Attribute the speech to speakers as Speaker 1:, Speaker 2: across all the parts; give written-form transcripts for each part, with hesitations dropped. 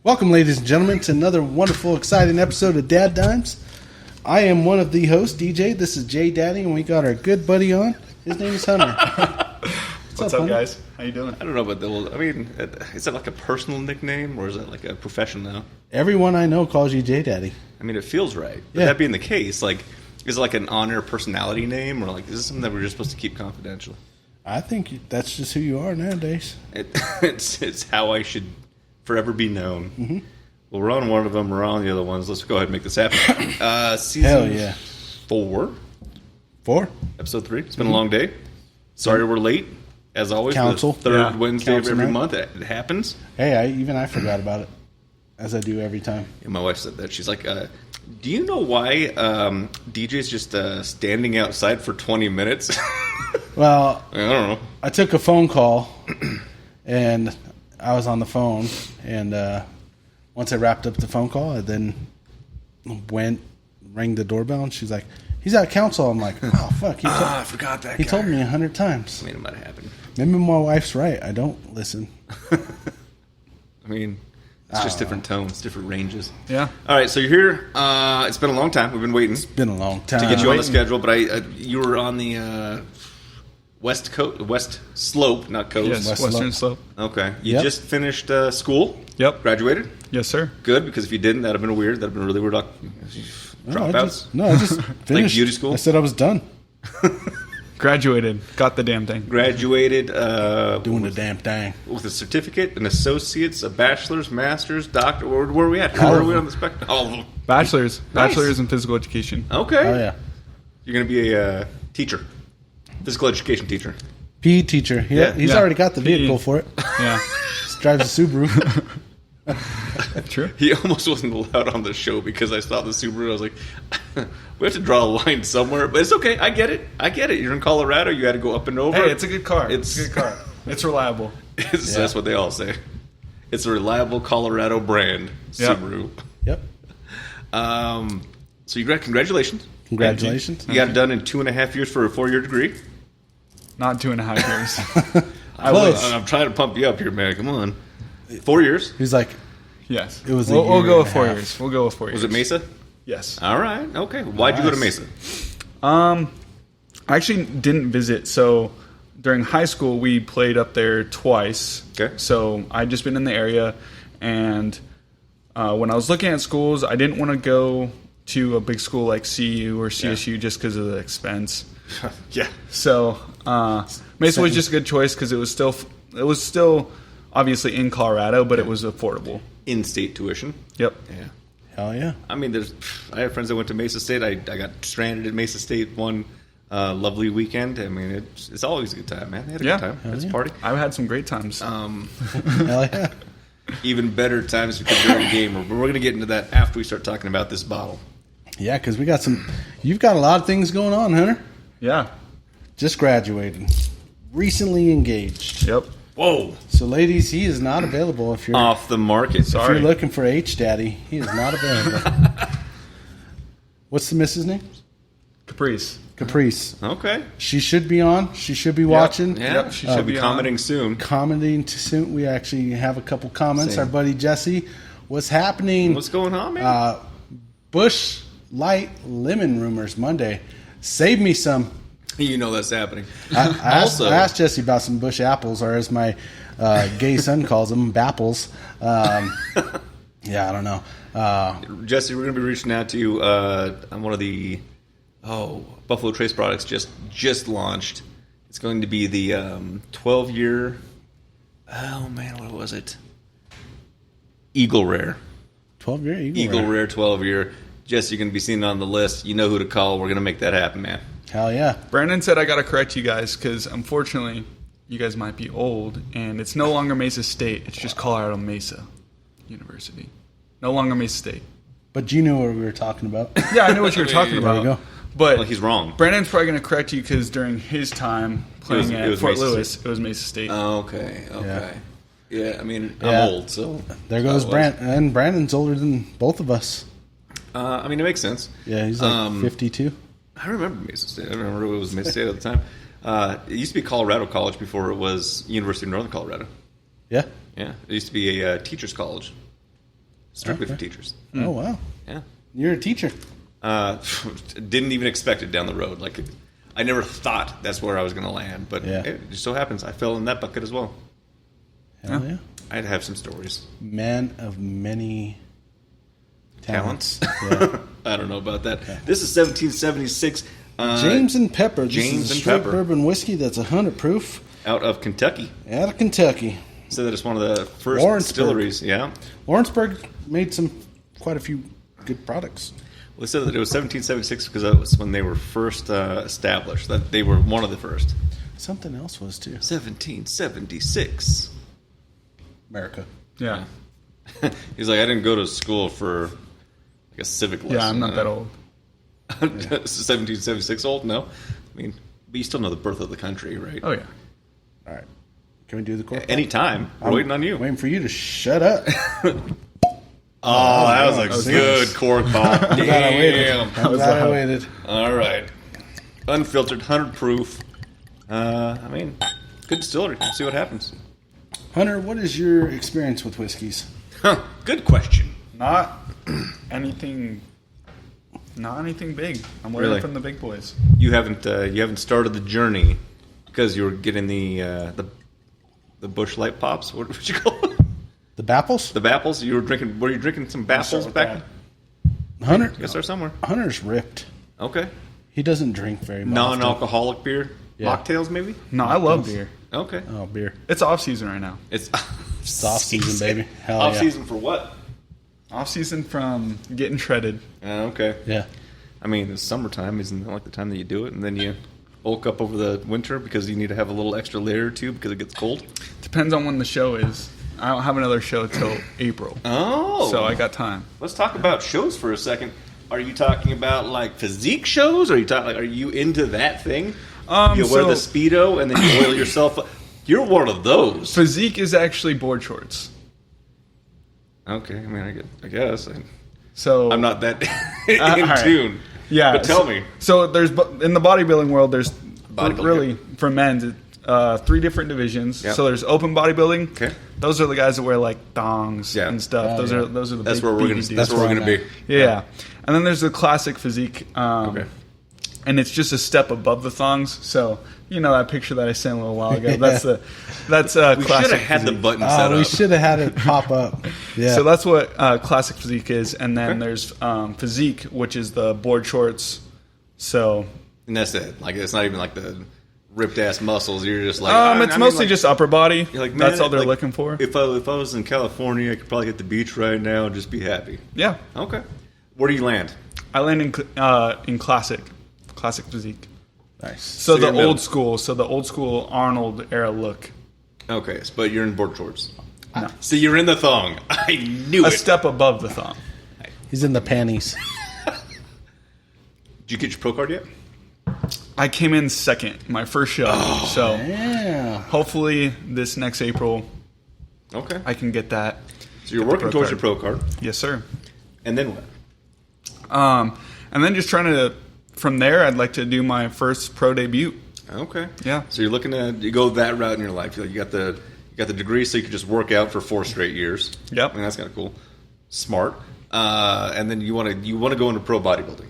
Speaker 1: Welcome, ladies and gentlemen, to another wonderful, exciting episode of DadDimes. I am one of the hosts, DJ. This is J Daddy, and we got our good buddy on. His name is Hunter.
Speaker 2: What's up, guys? How you doing?
Speaker 3: I don't know about the. I mean, is that like a personal nickname or is it like a professional now?
Speaker 1: Everyone I know calls you J Daddy.
Speaker 3: I mean, it feels right. But
Speaker 1: Yeah.
Speaker 3: that being the case, like, is it like an on-air personality name, or like is this something that we're just supposed to keep confidential?
Speaker 1: I think that's just who you are nowadays.
Speaker 3: It's how I should forever be known. Mm-hmm. Well, we're on one of them. We're on the other ones. Let's go ahead and make this happen. Season
Speaker 1: Hell yeah.
Speaker 3: 4,
Speaker 1: 4?
Speaker 3: episode 3. It's been a long day. Sorry we're late. As always,
Speaker 1: Council.
Speaker 3: the third Wednesday
Speaker 1: Council
Speaker 3: of every
Speaker 1: night.
Speaker 3: month. It happens.
Speaker 1: Hey, I forgot about it, as I do every time.
Speaker 3: And my wife said that. She's like, do you know why DJ's just standing outside for 20 minutes?
Speaker 1: Well,
Speaker 3: I don't know.
Speaker 1: I took a phone call, and I was on the phone, and once I wrapped up the phone call, I then rang the doorbell, and she's like, "He's at council." I'm like, "Oh fuck!"
Speaker 3: I forgot that.
Speaker 1: He told me 100 times.
Speaker 3: I mean, it might have happened.
Speaker 1: Maybe my wife's right. I don't listen.
Speaker 3: I mean, it's just different tones, different ranges.
Speaker 2: Yeah.
Speaker 3: All right, so you're here. It's been a long time. We've been waiting
Speaker 1: It's been a long time
Speaker 3: to get you on the schedule, but you were on the west slope, not coast.
Speaker 2: Yes,
Speaker 1: West
Speaker 2: Western
Speaker 1: Slope.
Speaker 2: Slope.
Speaker 3: Okay. You
Speaker 1: Yep.
Speaker 3: just finished school.
Speaker 2: Yep.
Speaker 3: Graduated.
Speaker 2: Yes, sir.
Speaker 3: Good, because if you didn't, that'd have been weird. That'd have been really weird. Dropouts.
Speaker 1: I just finished.
Speaker 3: beauty school?
Speaker 1: I said I was done
Speaker 2: Graduated. Got the damn thing.
Speaker 3: Graduated
Speaker 1: doing the damn thing.
Speaker 3: with a certificate, an associate's, a bachelor's, master's, doctor. Where are we at? Where are we on the spectrum? All of them.
Speaker 2: Bachelor's.
Speaker 3: Nice.
Speaker 2: Bachelor's in physical education.
Speaker 3: Okay.
Speaker 1: Oh yeah,
Speaker 3: You're going to be a teacher, physical education teacher.
Speaker 1: PE teacher. Yeah, he's
Speaker 2: Yeah.
Speaker 1: already got the vehicle
Speaker 2: PE.
Speaker 1: for it.
Speaker 2: Yeah.
Speaker 1: He drives a Subaru.
Speaker 2: True.
Speaker 3: He almost wasn't allowed on the show because I saw the Subaru. I was like, we have to draw a line somewhere, but it's okay. I get it. You're in Colorado. You had to go up and over.
Speaker 2: Hey, it's a good car.
Speaker 3: It's-
Speaker 2: It's a good car. It's reliable.
Speaker 3: That's what they all say. It's a reliable Colorado brand
Speaker 2: Yep.
Speaker 3: Subaru.
Speaker 1: Yep.
Speaker 3: So congratulations.
Speaker 1: Congratulations.
Speaker 3: You got it done in 2.5 years for a 4-year degree.
Speaker 2: Not 2.5 years.
Speaker 3: I'm trying to pump you up here, man. Come on. 4 years.
Speaker 1: He's like,
Speaker 2: Yes.
Speaker 1: It was a
Speaker 2: We'll
Speaker 1: year
Speaker 2: go
Speaker 1: and
Speaker 2: with
Speaker 1: a
Speaker 2: 4
Speaker 1: half.
Speaker 2: years. We'll go with 4 years.
Speaker 3: Was it Mesa?
Speaker 2: Yes.
Speaker 3: All right. Okay. Why'd you go to
Speaker 1: Nice.
Speaker 3: Mesa?
Speaker 2: I actually didn't visit. So during high school, we played up there twice.
Speaker 3: Okay.
Speaker 2: So I'd just been in the area, and when I was looking at schools, I didn't want to go to a big school like CU or CSU just because of the expense.
Speaker 3: Yeah.
Speaker 2: So Mesa was just a good choice because it was still obviously in Colorado, but it was affordable.
Speaker 3: In-state tuition.
Speaker 2: Yep.
Speaker 3: Yeah.
Speaker 1: hell yeah.
Speaker 3: I mean, I have friends that went to Mesa State. I got stranded at Mesa State one lovely weekend. I mean, it's always a good time, man. They had a
Speaker 2: Yeah.
Speaker 3: good time. It's a
Speaker 1: yeah.
Speaker 3: party.
Speaker 2: I've had some great times.
Speaker 1: Hell yeah.
Speaker 3: Even better times because you're in a game. But we're going to get into that after we start talking about this bottle.
Speaker 1: Yeah, because you've got a lot of things going on, Hunter.
Speaker 2: yeah.
Speaker 1: Just graduated. Recently engaged.
Speaker 2: Yep.
Speaker 3: Whoa.
Speaker 1: So, ladies, he is not available if you're
Speaker 3: Off the market.
Speaker 1: if
Speaker 2: Sorry.
Speaker 1: you're looking for H Daddy. He is not available. What's the missus' name?
Speaker 2: Caprice.
Speaker 1: Caprice.
Speaker 3: Okay.
Speaker 1: She should be on. She should be watching.
Speaker 3: Yeah.
Speaker 2: Yep, she
Speaker 3: She'll
Speaker 2: should
Speaker 3: be
Speaker 2: be
Speaker 3: commenting soon.
Speaker 1: Commenting to soon. We actually have a couple comments.
Speaker 3: Same.
Speaker 1: Our buddy Jesse. What's happening?
Speaker 3: What's going on, man?
Speaker 1: Bush Light Lemon rumors Monday. Save me some.
Speaker 3: You know that's happening.
Speaker 1: I
Speaker 3: Also-
Speaker 1: asked Jesse about some Bush apples, or as my gay son calls them, bapples. Yeah, I don't know.
Speaker 3: Jesse, we're going to be reaching out to you on one of the Buffalo Trace products just launched. It's going to be the 12-year. Oh man, what was it? Eagle Rare.
Speaker 1: 12-year
Speaker 3: Eagle Rare 12-year. Jesse, you're going to be seen on the list. You know who to call. We're going to make that happen, man.
Speaker 1: Hell yeah.
Speaker 2: Brandon said I got to correct you guys because unfortunately you guys might be old and it's no longer Mesa State. It's just Colorado Mesa University. No longer Mesa State.
Speaker 1: But you knew what we were talking about.
Speaker 2: Yeah, I know what you were talking
Speaker 1: There we
Speaker 2: about.
Speaker 1: go.
Speaker 2: But
Speaker 3: Well, he's wrong.
Speaker 2: Brandon's probably going to correct you because during his time playing
Speaker 3: it
Speaker 2: at
Speaker 3: was
Speaker 2: Fort
Speaker 3: Mesa
Speaker 2: Lewis,
Speaker 3: State.
Speaker 2: it was Mesa State.
Speaker 3: Okay. Yeah, I mean, I'm
Speaker 1: Yeah.
Speaker 3: old, so.
Speaker 1: There goes
Speaker 3: I was.
Speaker 1: Brandon. And Brandon's older than both of us.
Speaker 3: I mean, it makes sense.
Speaker 1: Yeah, he's like 52.
Speaker 3: I remember Mesa State. I remember it was Mesa State at the time. It used to be Colorado College before it was University of Northern Colorado.
Speaker 1: Yeah.
Speaker 3: Yeah, it used to be a teacher's college. strictly for teachers.
Speaker 1: Oh, wow.
Speaker 3: Yeah.
Speaker 1: You're a teacher.
Speaker 3: Didn't even expect it down the road. Like, I never thought that's where I was going to land, but it just so happens I fell in that bucket as well.
Speaker 1: Hell yeah.
Speaker 3: I'd have some stories.
Speaker 1: Man of many talents.
Speaker 3: Yeah. I don't know about that. Yeah. This is 1776.
Speaker 1: James and Pepper. This
Speaker 3: James
Speaker 1: is a
Speaker 3: and
Speaker 1: straight
Speaker 3: Pepper.
Speaker 1: bourbon whiskey that's 100 proof.
Speaker 3: Out of Kentucky.
Speaker 1: Out of Kentucky.
Speaker 3: So that it's one of the first distilleries. Yeah.
Speaker 1: Lawrenceburg made quite a few good products.
Speaker 3: Well, they said that it was 1776 because that was when they were first established. That they were one of the first.
Speaker 1: Something else was too.
Speaker 3: 1776.
Speaker 1: America.
Speaker 2: Yeah.
Speaker 3: He's like, I didn't go to school for like a civic lesson.
Speaker 2: Yeah, I'm not that old.
Speaker 3: 1776 old? No. I mean, but you still know the birth of the country, right?
Speaker 2: Oh, yeah.
Speaker 1: All right. Can we do the cork?
Speaker 3: Anytime. We're waiting on you.
Speaker 1: Waiting for you to shut up.
Speaker 3: That was a good cork pop.
Speaker 1: I'm glad I waited.
Speaker 3: All right. Unfiltered, 100 proof. I mean, good distillery. Let's see what happens.
Speaker 1: Hunter, what is your experience with whiskeys?
Speaker 3: Good question.
Speaker 2: Not anything big. I'm learning
Speaker 3: Really?
Speaker 2: from the big boys.
Speaker 3: You haven't started the journey because you were getting the Busch Light Pops. What would you call it?
Speaker 1: The Bapples?
Speaker 3: The Bapples. Were you drinking some Bapples back?
Speaker 1: Hunter?
Speaker 3: I guess they're somewhere.
Speaker 1: Hunter's ripped.
Speaker 3: Okay.
Speaker 1: He doesn't drink very much.
Speaker 3: Non-alcoholic beer.
Speaker 1: Yeah.
Speaker 3: Mocktails, maybe.
Speaker 2: No, I love beer.
Speaker 3: Okay.
Speaker 1: Oh, beer.
Speaker 2: It's off season right now.
Speaker 3: It's
Speaker 1: Off season, baby. Hell
Speaker 3: off
Speaker 1: yeah.
Speaker 3: season for what?
Speaker 2: Off season from getting shredded.
Speaker 3: Okay.
Speaker 1: Yeah.
Speaker 3: I mean, it's summertime. Isn't that like the time that you do it? And then you bulk up over the winter because you need to have a little extra layer or two because it gets cold?
Speaker 2: Depends on when the show is. I don't have another show till April.
Speaker 3: Oh.
Speaker 2: So I got time.
Speaker 3: Let's talk about shows for a second. Are you talking about like physique shows? Are you into that thing? You wear the Speedo and then you oil yourself up. You're one of those.
Speaker 2: Physique is actually board shorts.
Speaker 3: Okay, I mean, I guess.
Speaker 2: So
Speaker 3: I'm not that in tune.
Speaker 2: Yeah,
Speaker 3: but tell me.
Speaker 2: So there's in the bodybuilding world, there's
Speaker 3: Bodybuilding.
Speaker 2: really for men's 3 different divisions.
Speaker 3: Yep.
Speaker 2: So there's open bodybuilding.
Speaker 3: Okay.
Speaker 2: Those are the guys that wear like thongs and stuff. Those are the
Speaker 3: That's
Speaker 2: big
Speaker 3: where we're
Speaker 2: beefy
Speaker 3: gonna.
Speaker 2: dudes.
Speaker 3: That's where we're gonna be.
Speaker 2: Yeah. And then there's the classic physique.
Speaker 3: Okay.
Speaker 2: And it's just a step above the thongs. So you know that picture that I sent a little while ago. That's classic.
Speaker 3: We should have had the
Speaker 2: physique.
Speaker 3: button set up.
Speaker 1: We should have had it pop up. Yeah.
Speaker 2: So that's what classic physique is, and then there's physique, which is the board shorts. So
Speaker 3: And that's it. Like it's not even like the ripped ass muscles. You're just like
Speaker 2: it's mostly just upper body.
Speaker 3: You're like, man,
Speaker 2: that's all they're
Speaker 3: like,
Speaker 2: looking for.
Speaker 3: If I was in California, I could probably hit the beach right now and just be happy.
Speaker 2: Yeah.
Speaker 3: Okay. Where do you land?
Speaker 2: I land in classic physique.
Speaker 1: Nice.
Speaker 2: So
Speaker 3: you're
Speaker 2: the
Speaker 3: middle.
Speaker 2: old school Arnold era look.
Speaker 3: Okay, but you're in board shorts.
Speaker 2: No.
Speaker 3: So you're in the thong. I knew
Speaker 2: A
Speaker 3: it.
Speaker 2: step above the thong.
Speaker 1: He's in the panties.
Speaker 3: Did you get your pro card yet?
Speaker 2: I came in second, my first show. So
Speaker 1: Yeah.
Speaker 2: hopefully this next April
Speaker 3: Okay.
Speaker 2: I can get that.
Speaker 3: So you're
Speaker 2: Get the
Speaker 3: working
Speaker 2: pro
Speaker 3: towards
Speaker 2: card.
Speaker 3: your pro card.
Speaker 2: Yes, sir.
Speaker 3: And then what?
Speaker 2: And then just trying to, from there, I'd like to do my first pro debut.
Speaker 3: Okay.
Speaker 2: Yeah.
Speaker 3: So you're looking to you go that route in your life. You got the degree, so you could just work out for 4 straight years.
Speaker 2: Yep.
Speaker 3: I mean, that's kind of cool. Smart. And then you want to go into pro bodybuilding.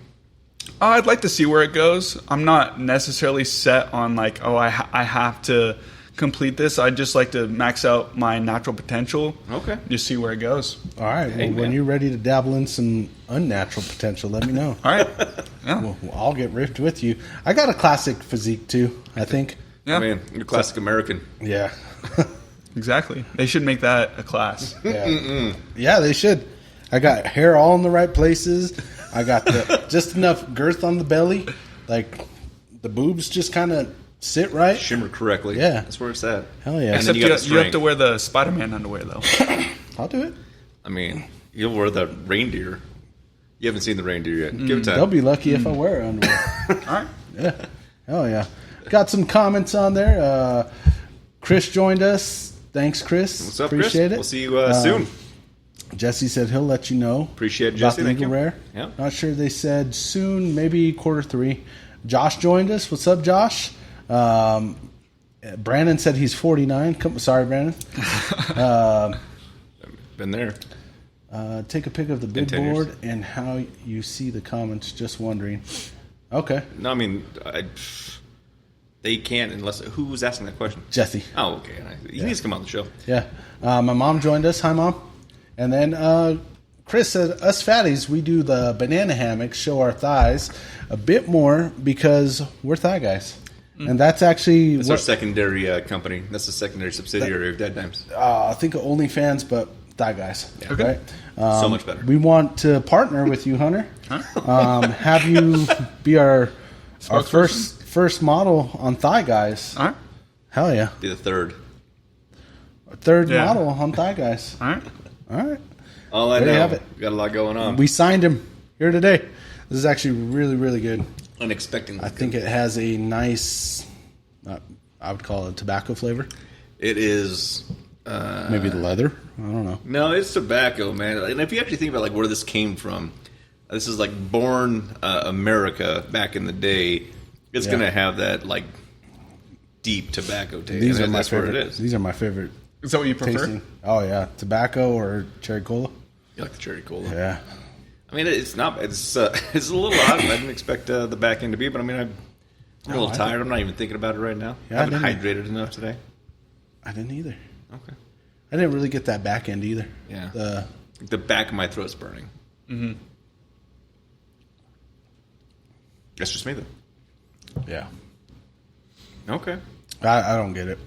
Speaker 2: I'd like to see where it goes. I'm not necessarily set on like, I have to complete this. I'd just like to max out my natural potential.
Speaker 3: Okay.
Speaker 2: Just see where it goes.
Speaker 1: All right.
Speaker 3: Hey,
Speaker 1: Well, when
Speaker 3: man.
Speaker 1: you're ready to dabble in some unnatural potential, let me know.
Speaker 2: All right. Yeah.
Speaker 1: Well, I'll get ripped with you. I got a classic physique too, I think.
Speaker 2: Yeah.
Speaker 3: I mean, you're classic American.
Speaker 1: Yeah.
Speaker 2: Exactly. They should make that a class.
Speaker 1: Yeah. Yeah, they should. I got hair all in the right places. I got just enough girth on the belly. Like the boobs just kind of sit right.
Speaker 3: Shimmer correctly.
Speaker 1: Yeah.
Speaker 3: That's where it's at.
Speaker 1: Hell yeah.
Speaker 3: And
Speaker 2: Except
Speaker 3: then
Speaker 2: you,
Speaker 3: got the
Speaker 2: you have to
Speaker 3: strength.
Speaker 2: wear the Spider-Man underwear, though.
Speaker 1: I'll do it.
Speaker 3: I mean, you'll wear the reindeer. You haven't seen the reindeer yet. Give it time.
Speaker 1: They'll be lucky if I wear underwear.
Speaker 2: All right.
Speaker 1: Yeah. Hell yeah. Got some comments on there. Chris joined us. Thanks, Chris.
Speaker 3: What's up,
Speaker 1: Appreciate
Speaker 3: Chris?
Speaker 1: it.
Speaker 3: We'll see you soon.
Speaker 1: Jesse said he'll let you know.
Speaker 3: Appreciate it,
Speaker 1: about
Speaker 3: Jesse.
Speaker 1: the
Speaker 3: Thank
Speaker 1: Eagle
Speaker 3: you.
Speaker 1: Rare.
Speaker 3: Yeah.
Speaker 1: Not sure they said soon, maybe Q3. Josh joined us. What's up, Josh? Brandon said he's 49. Sorry, Brandon.
Speaker 3: Been there.
Speaker 1: Take a pic of the big board and how you see the comments. Just wondering. Okay.
Speaker 3: No, I mean, they can't unless... Who was asking that question?
Speaker 1: Jesse.
Speaker 3: Oh, okay. He needs to come on the show.
Speaker 1: Yeah. My mom joined us. Hi, Mom. And then Chris said, us fatties, we do the banana hammocks, show our thighs a bit more because we're thigh guys. And that's actually...
Speaker 3: That's our secondary company. That's the secondary subsidiary of DadDimes.
Speaker 1: I think thigh but thigh guys.
Speaker 3: Yeah.
Speaker 2: Okay.
Speaker 1: Right?
Speaker 3: So much better.
Speaker 1: We want to partner with you, Hunter. Have you be our first model on thigh guys.
Speaker 2: All right.
Speaker 1: Hell yeah.
Speaker 3: Be the third.
Speaker 1: Third model on thigh guys.
Speaker 2: All right.
Speaker 1: All right.
Speaker 3: All I
Speaker 1: There
Speaker 3: know.
Speaker 1: you have it.
Speaker 3: We got a lot going on.
Speaker 1: We signed him here today. This is actually really, really good.
Speaker 3: Unexpectedly.
Speaker 1: I think it has a nice, I would call it tobacco flavor.
Speaker 3: It is...
Speaker 1: Maybe the leather. I don't know.
Speaker 3: No, it's tobacco, man. And if you actually think about like where this came from, this is like born America back in the day. It's going to have that like deep tobacco taste.
Speaker 1: These are my
Speaker 3: that's
Speaker 1: favorite.
Speaker 3: What it is.
Speaker 1: These are my favorite.
Speaker 2: Is that what you prefer?
Speaker 1: Tasting. Oh yeah, tobacco or cherry cola.
Speaker 3: You like the cherry cola?
Speaker 1: Yeah.
Speaker 3: I mean, it's not. It's a little odd. I didn't expect the back end to be, but I mean, I'm a little tired. I'm not even thinking about it right now.
Speaker 1: Yeah,
Speaker 3: I haven't hydrated enough today.
Speaker 1: I didn't either.
Speaker 3: Okay.
Speaker 1: I didn't really get that back end either.
Speaker 3: Yeah. The back of my throat's burning.
Speaker 2: Mm-hmm.
Speaker 3: That's just me, though.
Speaker 1: Yeah.
Speaker 3: Okay.
Speaker 1: I don't get it.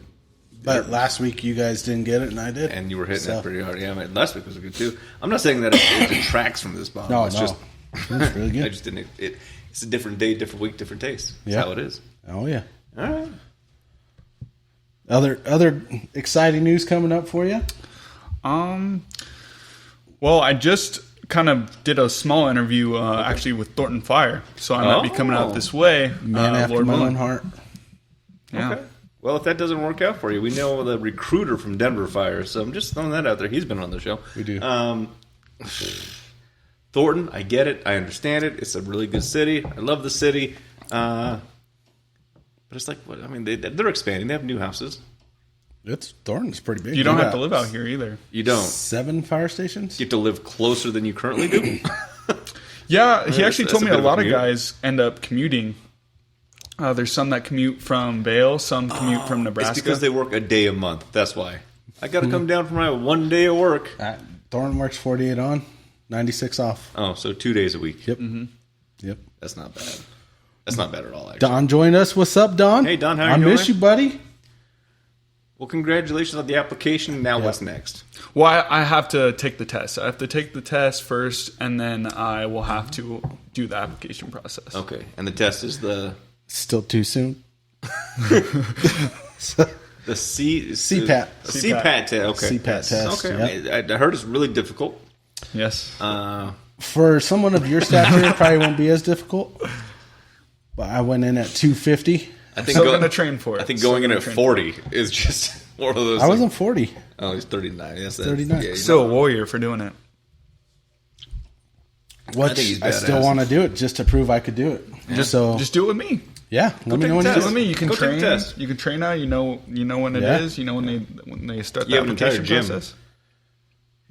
Speaker 1: But last week you guys didn't get it, and I did.
Speaker 3: And you were hitting it pretty hard. Yeah, man, last week was good too. I'm not saying that it detracts from this bottle.
Speaker 1: No,
Speaker 3: it's
Speaker 1: no.
Speaker 3: just
Speaker 1: It's really good.
Speaker 3: I just didn't. It's a different day, different week, different taste. That's
Speaker 1: Yeah.
Speaker 3: how it is.
Speaker 1: Oh yeah.
Speaker 3: All right.
Speaker 1: Other exciting news coming up for you?
Speaker 2: Well, I just kind of did a small interview actually with Thornton Fire, so I might be coming out this way.
Speaker 1: Man after
Speaker 2: Lord
Speaker 1: my
Speaker 2: willing.
Speaker 1: own heart.
Speaker 2: Yeah.
Speaker 3: Okay. Well, if that doesn't work out for you, we know the recruiter from Denver Fire, so I'm just throwing that out there. He's been on the show.
Speaker 1: We do.
Speaker 3: Thornton, I get it. I understand it. It's a really good city. I love the city. But it's like, what? I mean, they're expanding. They have new houses.
Speaker 1: Thornton's pretty big.
Speaker 2: You don't
Speaker 1: They
Speaker 2: have to
Speaker 1: got
Speaker 2: live out here either.
Speaker 3: You don't.
Speaker 1: 7 fire stations?
Speaker 3: You have to live closer than you currently do.
Speaker 2: Yeah, he actually
Speaker 3: that's
Speaker 2: told
Speaker 3: a
Speaker 2: me
Speaker 3: bit
Speaker 2: a
Speaker 3: of a
Speaker 2: lot of
Speaker 3: commute.
Speaker 2: guys end up commuting. There's some that commute from Vail, some commute from Nebraska.
Speaker 3: It's because they work a day a month. That's why. I got to come down for my 1 day of work.
Speaker 1: Thornton works 48 on, 96 off.
Speaker 3: Oh, so 2 days a week.
Speaker 1: Yep. Yep.
Speaker 3: That's not bad. That's not bad at all, actually.
Speaker 1: Don joined us. What's up, Don?
Speaker 3: Hey, Don, how you
Speaker 1: I
Speaker 3: doing?
Speaker 1: miss you, buddy.
Speaker 3: Well, congratulations on the application. Now what's next?
Speaker 2: Well, I have to take the test. I have to take the test first, and then I will have to do the application process.
Speaker 3: Okay, and the test is the
Speaker 1: Still too soon.
Speaker 3: CPAT.
Speaker 1: CPAT.
Speaker 3: CPAT test. Okay.
Speaker 1: CPAT test.
Speaker 3: Okay.
Speaker 1: Yep.
Speaker 3: I heard it's really difficult.
Speaker 2: Yes.
Speaker 1: For someone of your stature, it probably won't be as difficult. But I went in at 250.
Speaker 3: I think
Speaker 2: Still going to train for it.
Speaker 3: I think
Speaker 2: Still
Speaker 3: going in
Speaker 2: gonna
Speaker 3: at
Speaker 2: train
Speaker 3: 40 is just one of those.
Speaker 1: I wasn't 40.
Speaker 3: Oh, he's 39. Yes,
Speaker 1: 39.
Speaker 3: Yeah,
Speaker 2: Still a warrior for doing it.
Speaker 1: Which
Speaker 3: I think he's
Speaker 1: I still
Speaker 3: badass.
Speaker 1: want to do it just to prove I could do it.
Speaker 2: Just do it with me.
Speaker 1: Yeah, let me know when you
Speaker 2: Test
Speaker 1: do
Speaker 2: with
Speaker 1: it.
Speaker 2: me. You can
Speaker 3: Go take the
Speaker 2: train.
Speaker 3: test.
Speaker 2: You can train now. You know when it is.
Speaker 1: Yeah.
Speaker 2: You know when they start
Speaker 3: You
Speaker 2: the
Speaker 3: have an entire
Speaker 2: application
Speaker 3: gym.
Speaker 2: process.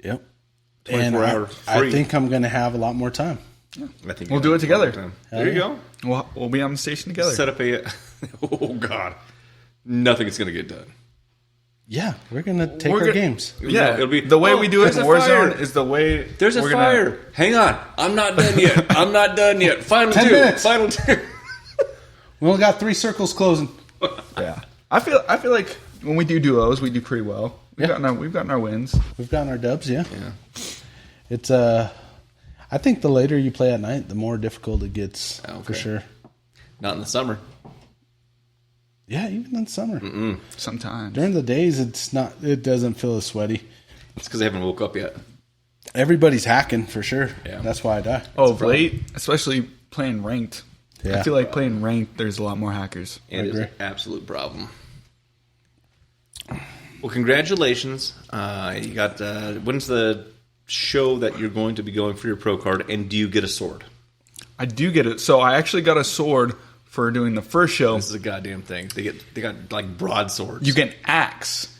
Speaker 1: Yep.
Speaker 3: 24
Speaker 1: And
Speaker 3: hour
Speaker 1: I
Speaker 3: free.
Speaker 1: think I'm going to have a lot more time.
Speaker 3: I think
Speaker 2: We'll do it together.
Speaker 3: There you go.
Speaker 2: We'll be on the station together.
Speaker 3: Set up a. Oh God, nothing's gonna get done.
Speaker 1: Yeah, we're going to take
Speaker 2: We're
Speaker 1: our
Speaker 2: gonna-
Speaker 1: games.
Speaker 2: Yeah,
Speaker 3: It'll be
Speaker 2: the way we do it
Speaker 3: there's
Speaker 2: in
Speaker 3: a
Speaker 2: Warzone
Speaker 3: fire.
Speaker 2: is the way.
Speaker 3: There's a
Speaker 2: we're
Speaker 3: fire. Hang on, I'm not done yet. I'm not done yet. Final
Speaker 1: 10
Speaker 3: two.
Speaker 1: minutes.
Speaker 3: Final two.
Speaker 1: We only got 3 circles closing.
Speaker 2: Yeah, I feel like when we do duos, we do pretty well. We've gotten our wins.
Speaker 1: We've gotten our dubs, yeah.
Speaker 3: Yeah.
Speaker 1: It's I think the later you play at night, the more difficult it gets, for
Speaker 3: Okay.
Speaker 1: sure.
Speaker 3: Not in the summer.
Speaker 1: Yeah, even in summer.
Speaker 2: Sometimes.
Speaker 1: During the days, it doesn't feel as sweaty.
Speaker 3: It's because I haven't woke up yet.
Speaker 1: Everybody's hacking, for sure.
Speaker 3: Yeah.
Speaker 1: That's why I die.
Speaker 2: Oh, of late, especially playing ranked.
Speaker 1: Yeah.
Speaker 2: I feel like playing ranked, there's a lot more hackers.
Speaker 3: It is
Speaker 1: agree.
Speaker 3: an absolute problem. Well, congratulations. You got when's the show that you're going to be going for your pro card, and do you get a sword?
Speaker 2: I do get it. So I actually got a sword for doing the first show.
Speaker 3: This is a goddamn thing. They got like broadswords.
Speaker 2: You get an axe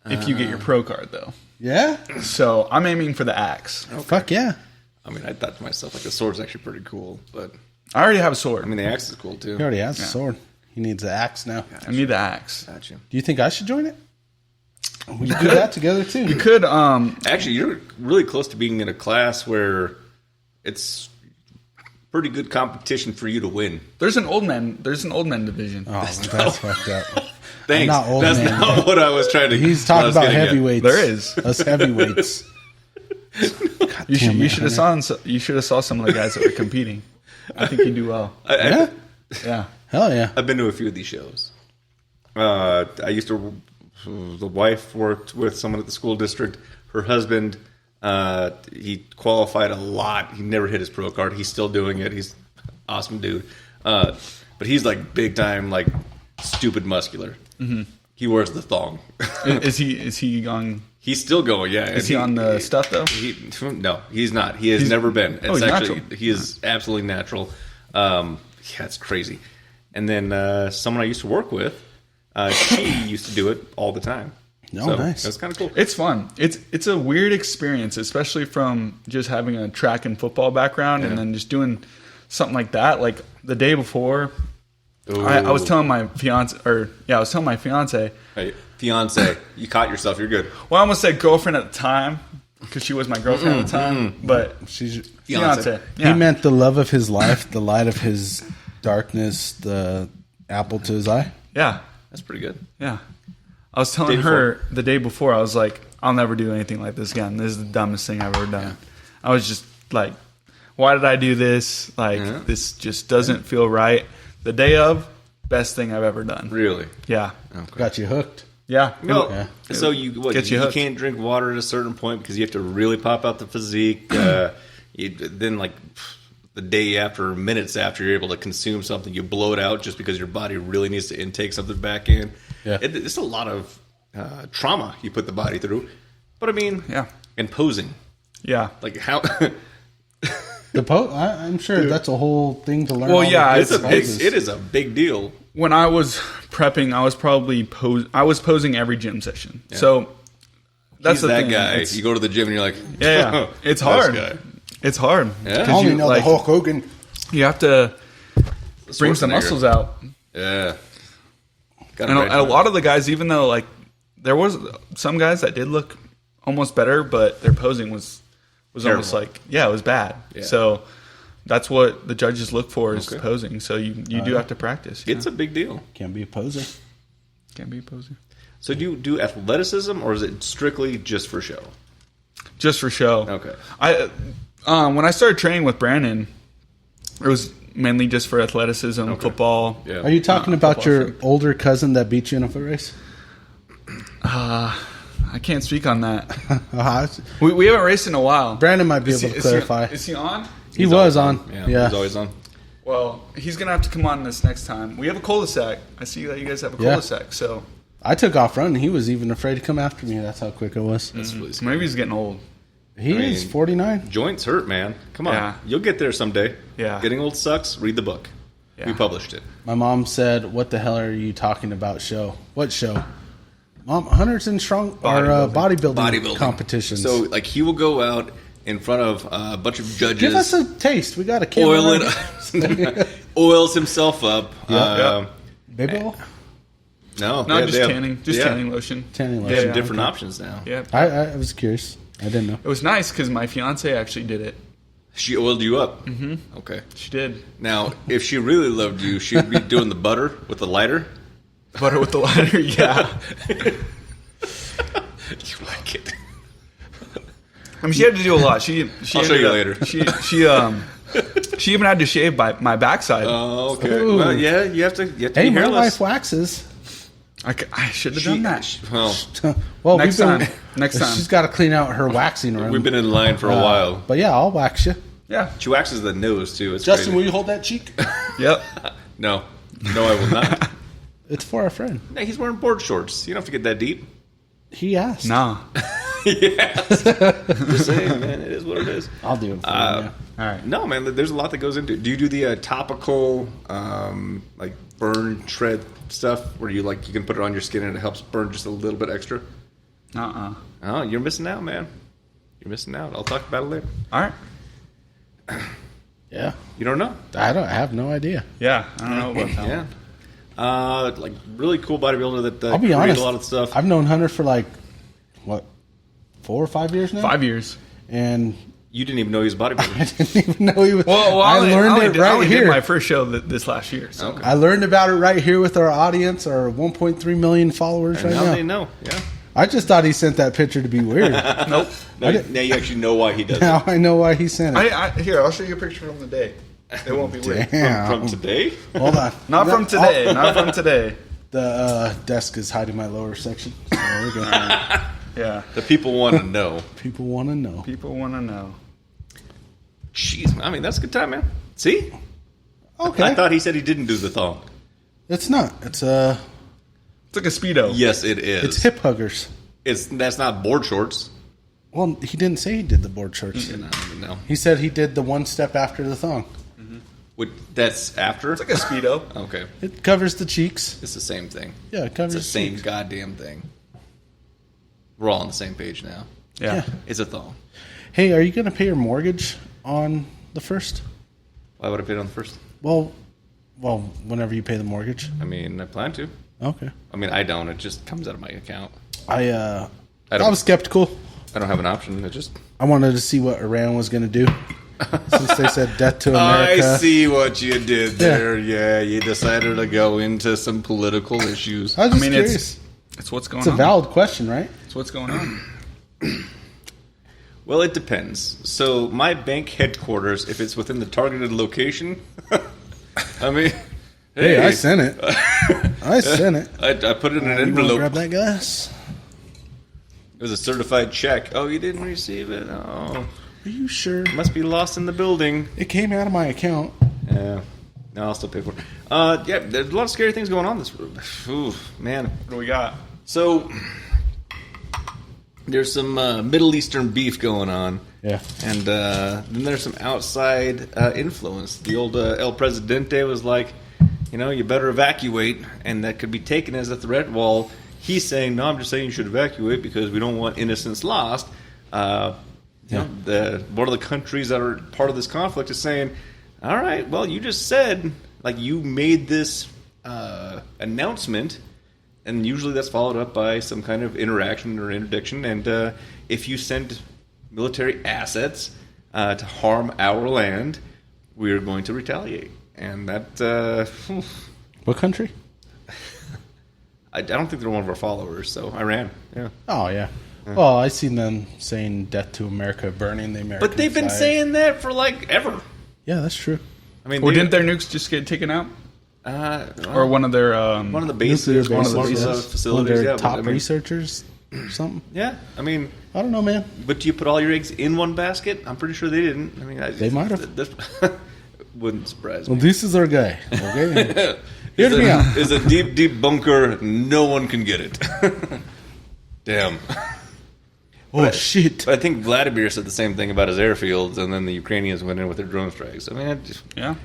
Speaker 2: if you get your pro card, though.
Speaker 1: Yeah?
Speaker 2: So I'm aiming for the axe.
Speaker 1: Okay. Fuck yeah.
Speaker 3: I mean, I thought to myself, like, the sword's actually pretty cool, but...
Speaker 2: I already have a sword.
Speaker 3: I mean, the axe is cool, too.
Speaker 1: He already has a sword. He needs the axe now.
Speaker 2: I need the axe.
Speaker 3: Gotcha.
Speaker 1: Do you think I should join it? We could do that together, too.
Speaker 2: You could,
Speaker 3: Actually, you're really close to being in a class where it's pretty good competition for you to win.
Speaker 2: there's an old man division.
Speaker 1: Oh, that's fucked up.
Speaker 3: Thanks.
Speaker 1: Not old
Speaker 3: That's
Speaker 1: man.
Speaker 3: not what I was trying to...
Speaker 1: He's talking about
Speaker 3: getting at.
Speaker 1: heavyweights.
Speaker 2: There is.
Speaker 1: Us heavyweights.
Speaker 2: You should have saw some of the guys that were competing. I think you do well.
Speaker 1: Yeah?
Speaker 2: Yeah.
Speaker 1: Hell yeah.
Speaker 3: I've been to a few of these shows. I used to... The wife worked with someone at the school district. Her husband, he qualified a lot. He never hit his pro card. He's still doing it. He's an awesome dude. But he's like big time, like stupid muscular. Mm-hmm. He wears the thong.
Speaker 2: Is he on?
Speaker 3: He's still going, yeah.
Speaker 2: Is he on the stuff though?
Speaker 3: No, he's not. He has never been.
Speaker 2: He's natural.
Speaker 3: He is absolutely natural. Yeah, it's crazy. And then someone I used to work with, she used to do it all the time.
Speaker 1: Oh,
Speaker 3: so
Speaker 1: nice.
Speaker 3: That's kind of cool.
Speaker 2: It's fun. It's a weird experience, especially from just having a track and football background and then just doing something like that. Like the day before, I was telling my fiance,
Speaker 3: Hey, fiance, you caught yourself. You're good.
Speaker 2: well, I almost said girlfriend at the time because she was my girlfriend at the time, but
Speaker 1: She's
Speaker 2: fiance.
Speaker 1: He
Speaker 2: Yeah.
Speaker 1: meant the love of his life, the light of his darkness, the apple to his eye.
Speaker 2: Yeah.
Speaker 3: That's pretty good.
Speaker 2: Yeah. I was telling her the day before, I was like, I'll never do anything like this again. This is the dumbest thing I've ever done. Yeah. I was just like, why did I do this? Like, this just doesn't feel right. The day of, best thing I've ever done.
Speaker 3: Really?
Speaker 2: Yeah.
Speaker 3: Okay.
Speaker 1: Got you hooked.
Speaker 2: Yeah.
Speaker 3: Well, so you can't drink water at a certain point because you have to really pop out the physique. Then, like, the day after, minutes after, you're able to consume something, you blow it out just because your body really needs to intake something back in.
Speaker 1: Yeah.
Speaker 3: It's a lot of trauma you put the body through. But I mean, and posing.
Speaker 2: Yeah.
Speaker 3: Like how...
Speaker 1: I'm sure that's a whole thing to learn.
Speaker 2: Well, yeah,
Speaker 3: it is a big deal.
Speaker 2: When I was prepping, I was probably posing every gym session. Yeah. So that's
Speaker 3: He's
Speaker 2: the
Speaker 3: that
Speaker 2: thing.
Speaker 3: guy. You go to the gym and you're like,
Speaker 2: yeah. It's hard.
Speaker 3: Guy.
Speaker 2: It's hard.
Speaker 3: Yeah.
Speaker 1: I only know the Hulk Hogan.
Speaker 2: You have to bring some muscles out.
Speaker 3: Yeah.
Speaker 2: And a lot of the guys, even though like there was some guys that did look almost better, but their posing was almost like it was bad. Yeah. So that's what the judges look for is posing. So you do have to practice.
Speaker 3: It's a big deal.
Speaker 1: Can't be a poser.
Speaker 2: Can't be a poser.
Speaker 3: So do you do athleticism or is it strictly just for show?
Speaker 2: Just for show.
Speaker 3: Okay.
Speaker 2: When I started training with Brandon, it was mainly just for athleticism, football.
Speaker 3: Yeah.
Speaker 1: Are you talking about your older cousin that beat you in a foot race?
Speaker 2: I can't speak on that. We haven't raced in a while.
Speaker 1: Brandon might be able to clarify.
Speaker 2: Is he on?
Speaker 1: He was on.
Speaker 3: Yeah, he's always on.
Speaker 2: Well, he's going to have to come on this next time. We have a cul-de-sac. I see that you guys have a cul-de-sac, so...
Speaker 1: I took off running. He was even afraid to come after me. That's how quick it was.
Speaker 3: That's really scary.
Speaker 2: Maybe he's getting old.
Speaker 1: He is 49.
Speaker 3: Joints hurt, man. Come on.
Speaker 2: Yeah.
Speaker 3: You'll get there someday.
Speaker 2: Yeah.
Speaker 3: Getting old sucks. Read the book. Yeah. We published it.
Speaker 1: My mom said, "What the hell are you talking about show? What show?" Mom, Hunters and Strong bodybuilding competitions.
Speaker 3: So, like, he will go out in front of a bunch of judges.
Speaker 1: Give us a taste. We got a camera.
Speaker 3: Oils himself up.
Speaker 1: Baby oil?
Speaker 3: No,
Speaker 2: just tanning. Just tanning lotion.
Speaker 1: Tanning lotion.
Speaker 3: There's different options now.
Speaker 2: Yeah.
Speaker 1: I was curious. I didn't know.
Speaker 2: It was nice because my fiance actually did it.
Speaker 3: She oiled you up?
Speaker 2: Mm-hmm.
Speaker 3: Okay.
Speaker 2: She did.
Speaker 3: Now, if she really loved you, she'd be doing the butter with the lighter?
Speaker 2: Butter with the lighter, yeah.
Speaker 3: You like it.
Speaker 2: I mean, she had to do a lot.
Speaker 3: I'll show you later.
Speaker 2: She even had to shave my backside.
Speaker 3: Oh, okay.
Speaker 1: Ooh.
Speaker 3: Well, yeah, you have to
Speaker 1: Hey,
Speaker 3: be
Speaker 1: my
Speaker 3: hairless.
Speaker 1: wife waxes.
Speaker 2: I should have done that.
Speaker 3: Well,
Speaker 2: Next time.
Speaker 1: She's got to clean out her waxing room.
Speaker 3: we've been in line for a while.
Speaker 1: But yeah, I'll wax you.
Speaker 2: Yeah.
Speaker 3: She waxes the nose, too. It's
Speaker 1: Justin,
Speaker 3: crazy.
Speaker 1: will you hold that cheek?
Speaker 2: Yep.
Speaker 3: No, I will not.
Speaker 1: It's for our friend.
Speaker 3: Hey, he's wearing board shorts. You don't have to get that deep.
Speaker 1: He asked.
Speaker 2: Nah.
Speaker 3: Yes. Just saying, man. It is what it is.
Speaker 1: I'll do it for him. Yeah.
Speaker 2: All right.
Speaker 3: No, man. There's a lot that goes into it. Do you do the topical, like burn shred stuff, where you can put it on your skin and it helps burn just a little bit extra? Oh, you're missing out, man. You're missing out. I'll talk about it later.
Speaker 2: All right.
Speaker 1: Yeah.
Speaker 3: You don't know?
Speaker 1: I have no idea.
Speaker 2: Yeah, I don't know about that.
Speaker 3: Yeah. Like really cool bodybuilder that
Speaker 1: I'll be honest,
Speaker 3: a lot of stuff.
Speaker 1: I've known Hunter for like, what, 4 or 5 years now?
Speaker 2: 5 years.
Speaker 1: And
Speaker 3: You didn't even know he was a bodybuilder.
Speaker 1: I didn't even know he was.
Speaker 2: Well,
Speaker 1: I learned it right
Speaker 2: did
Speaker 1: here.
Speaker 2: my first show this last year. So.
Speaker 3: Okay.
Speaker 1: I learned about it right here with our audience, our 1.3 million followers
Speaker 3: And
Speaker 1: right
Speaker 3: now
Speaker 1: now.
Speaker 3: they know. Yeah.
Speaker 1: I just thought he sent that picture to be weird.
Speaker 2: Nope.
Speaker 3: Now you actually know why he does it.
Speaker 1: Now I know why he sent it.
Speaker 2: Here, I'll show you a picture from the day. It won't be weird.
Speaker 1: Damn.
Speaker 3: From today?
Speaker 1: Hold on.
Speaker 2: Not from today. Not from today.
Speaker 1: The desk is hiding my lower section. So there we go.
Speaker 2: Yeah.
Speaker 3: The people want to know.
Speaker 1: People want to know.
Speaker 2: People want to know.
Speaker 3: Jeez, I mean, that's a good time, man. See?
Speaker 1: Okay.
Speaker 3: I thought he said he didn't do the thong.
Speaker 1: It's not. It's
Speaker 2: It's like a Speedo.
Speaker 3: Yes, it is.
Speaker 1: It's hip huggers.
Speaker 3: That's not board shorts.
Speaker 1: Well, he didn't say he did the board shorts.
Speaker 3: No.
Speaker 1: He said he did the one step after the thong.
Speaker 3: That's after?
Speaker 2: It's like a Speedo.
Speaker 3: Okay.
Speaker 1: It covers the cheeks.
Speaker 3: It's the same thing.
Speaker 1: Yeah, it covers
Speaker 3: It's the same
Speaker 1: cheeks.
Speaker 3: goddamn thing. We're all on the same page now.
Speaker 2: Yeah.
Speaker 3: It's a thong.
Speaker 1: Hey, are you going to pay your mortgage on the first?
Speaker 3: Why would I pay it on the first?
Speaker 1: Well, whenever you pay the mortgage.
Speaker 3: I mean, I plan to.
Speaker 1: Okay.
Speaker 3: I mean, I don't. It just comes out of my account.
Speaker 1: I
Speaker 3: don't-
Speaker 1: was skeptical.
Speaker 3: I don't have an option. It just...
Speaker 1: I wanted to see what Iran was going to do. Since they said death to America.
Speaker 3: I see what you did there. Yeah, you decided to go into some political issues.
Speaker 1: I was just
Speaker 2: I mean,
Speaker 1: curious.
Speaker 2: it's what's going
Speaker 1: It's a
Speaker 2: on.
Speaker 1: valid question, right?
Speaker 2: It's what's going on.
Speaker 3: Well, it depends. So, my bank headquarters, if it's within the targeted location, I mean...
Speaker 1: Hey, I sent it. I sent it.
Speaker 3: I put it in an
Speaker 1: You wanna
Speaker 3: envelope.
Speaker 1: grab that glass?
Speaker 3: It was a certified check. Oh, you didn't receive it? Oh,
Speaker 1: Are you sure?
Speaker 3: it must be lost in the building.
Speaker 1: It came out of my account.
Speaker 3: Yeah. No, I'll still pay for it. Yeah, there's a lot of scary things going on this room. Ooh, man.
Speaker 2: What do we got?
Speaker 3: So, there's some Middle Eastern beef going on.
Speaker 1: Yeah.
Speaker 3: And then there's some outside influence. The old El Presidente was like, you better evacuate, and that could be taken as a threat. While he's saying, no, I'm just saying you should evacuate because we don't want innocents lost. One of the countries that are part of this conflict is saying, all right, well, you just said, like, you made this announcement, and usually that's followed up by some kind of interaction or interdiction. And if you send military assets to harm our land, we are going to retaliate. And that...
Speaker 1: What country?
Speaker 3: I don't think they're one of our followers, so Iran. Yeah.
Speaker 1: Oh, yeah. Well, I seen them saying death to America, burning the American
Speaker 3: But they've been
Speaker 1: flag.
Speaker 3: saying that for, like, ever.
Speaker 1: Yeah, that's true.
Speaker 3: I mean,
Speaker 2: Or didn't their nukes just get taken out? Or one of their...
Speaker 3: one of the bases, one of the facilities.
Speaker 1: One of their
Speaker 3: yeah,
Speaker 1: top
Speaker 3: but, I mean,
Speaker 1: researchers or something.
Speaker 3: Yeah, I mean...
Speaker 1: I don't know, man.
Speaker 3: But do you put all your eggs in one basket? I'm pretty sure they didn't. I mean,
Speaker 1: They might have.
Speaker 3: Wouldn't surprise me.
Speaker 1: Well, this is our guy. Okay? Hear me out.
Speaker 3: It's a deep, deep bunker. No one can get it. Damn.
Speaker 1: Oh, shit.
Speaker 3: But I think Vladimir said the same thing about his airfields, and then the Ukrainians went in with their drone strikes. I mean, it just,
Speaker 2: Yeah.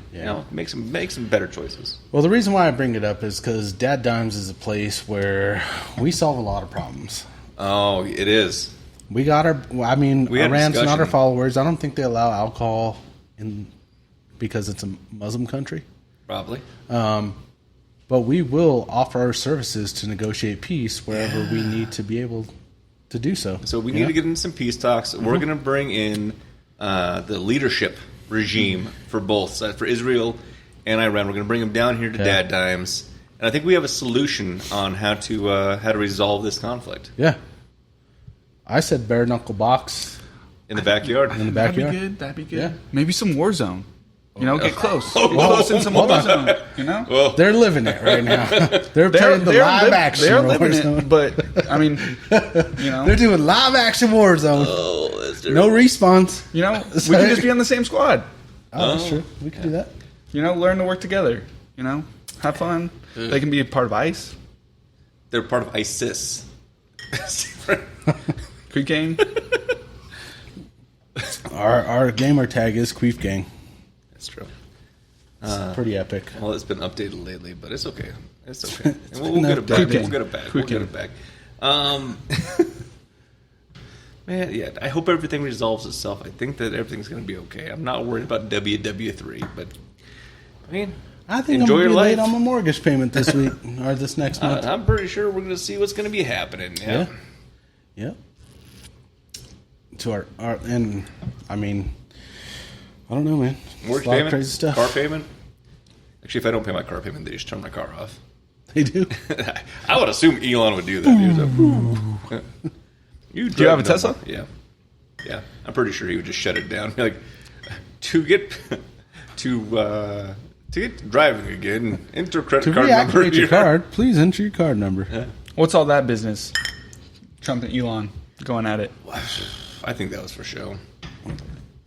Speaker 3: make some better choices.
Speaker 1: Well, the reason why I bring it up is because DadDimes is a place where we solve a lot of problems.
Speaker 3: Oh, it is.
Speaker 1: We got our... I mean,
Speaker 3: We had a
Speaker 1: Iran's not our
Speaker 3: discussion.
Speaker 1: followers. I don't think they allow alcohol in because it's a Muslim country.
Speaker 3: Probably.
Speaker 1: But we will offer our services to negotiate peace wherever we need to be able to do so.
Speaker 3: So we need to get into some peace talks. We're going to bring in the leadership regime for both sides, for Israel and Iran. We're going to bring them down here to DadDimes, and I think we have a solution on how to resolve this conflict.
Speaker 1: Yeah. I said bare knuckle box
Speaker 3: In the backyard.
Speaker 1: in the backyard.
Speaker 2: That'd be good.
Speaker 1: Yeah.
Speaker 2: Maybe some Warzone. Get close. Get close in some Warzone.
Speaker 3: Well,
Speaker 1: They're living it right now. They're playing the live action
Speaker 2: They're living
Speaker 1: Warzone.
Speaker 2: it, but I mean,
Speaker 1: They're doing live action Warzone.
Speaker 3: that's
Speaker 1: No respawns.
Speaker 2: we can just be on the same squad.
Speaker 1: Oh, that's true. We can do that.
Speaker 2: Learn to work together. Have fun. They can be a part of ICE.
Speaker 3: They're part of ISIS.
Speaker 2: Creek Gang.
Speaker 1: Our gamer tag is Queef Gang.
Speaker 3: That's true.
Speaker 1: It's pretty epic.
Speaker 3: Well, it's been updated lately, but it's okay. It's okay. We'll get it back.
Speaker 2: Quick
Speaker 3: We'll get it back.
Speaker 2: Quick
Speaker 3: We'll get it back. Man, yeah, I hope everything resolves itself. I think that everything's going to be okay. I'm not worried about WW3, but I mean,
Speaker 1: I think
Speaker 3: enjoy
Speaker 1: I'm
Speaker 3: your
Speaker 1: going to be
Speaker 3: life.
Speaker 1: late on my mortgage payment this week or this next month.
Speaker 3: I'm pretty sure we're going to see what's going to be happening. Yeah.
Speaker 1: Yep. To our and I mean, I don't know, man.
Speaker 3: Mortgage
Speaker 1: a lot
Speaker 3: payment,
Speaker 1: of crazy stuff.
Speaker 3: car payment. Actually, if I don't pay my car payment, they just turn my car off.
Speaker 1: They do.
Speaker 3: I would assume Elon would do that. He was like, do
Speaker 2: you have a Tesla?
Speaker 3: Yeah. Yeah. I'm pretty sure he would just shut it down. Like, to get driving again, enter credit card number.
Speaker 1: To reactivate your card, please enter your card number.
Speaker 3: Yeah.
Speaker 2: What's all that business? Trump and Elon going at it.
Speaker 3: I think that was for show.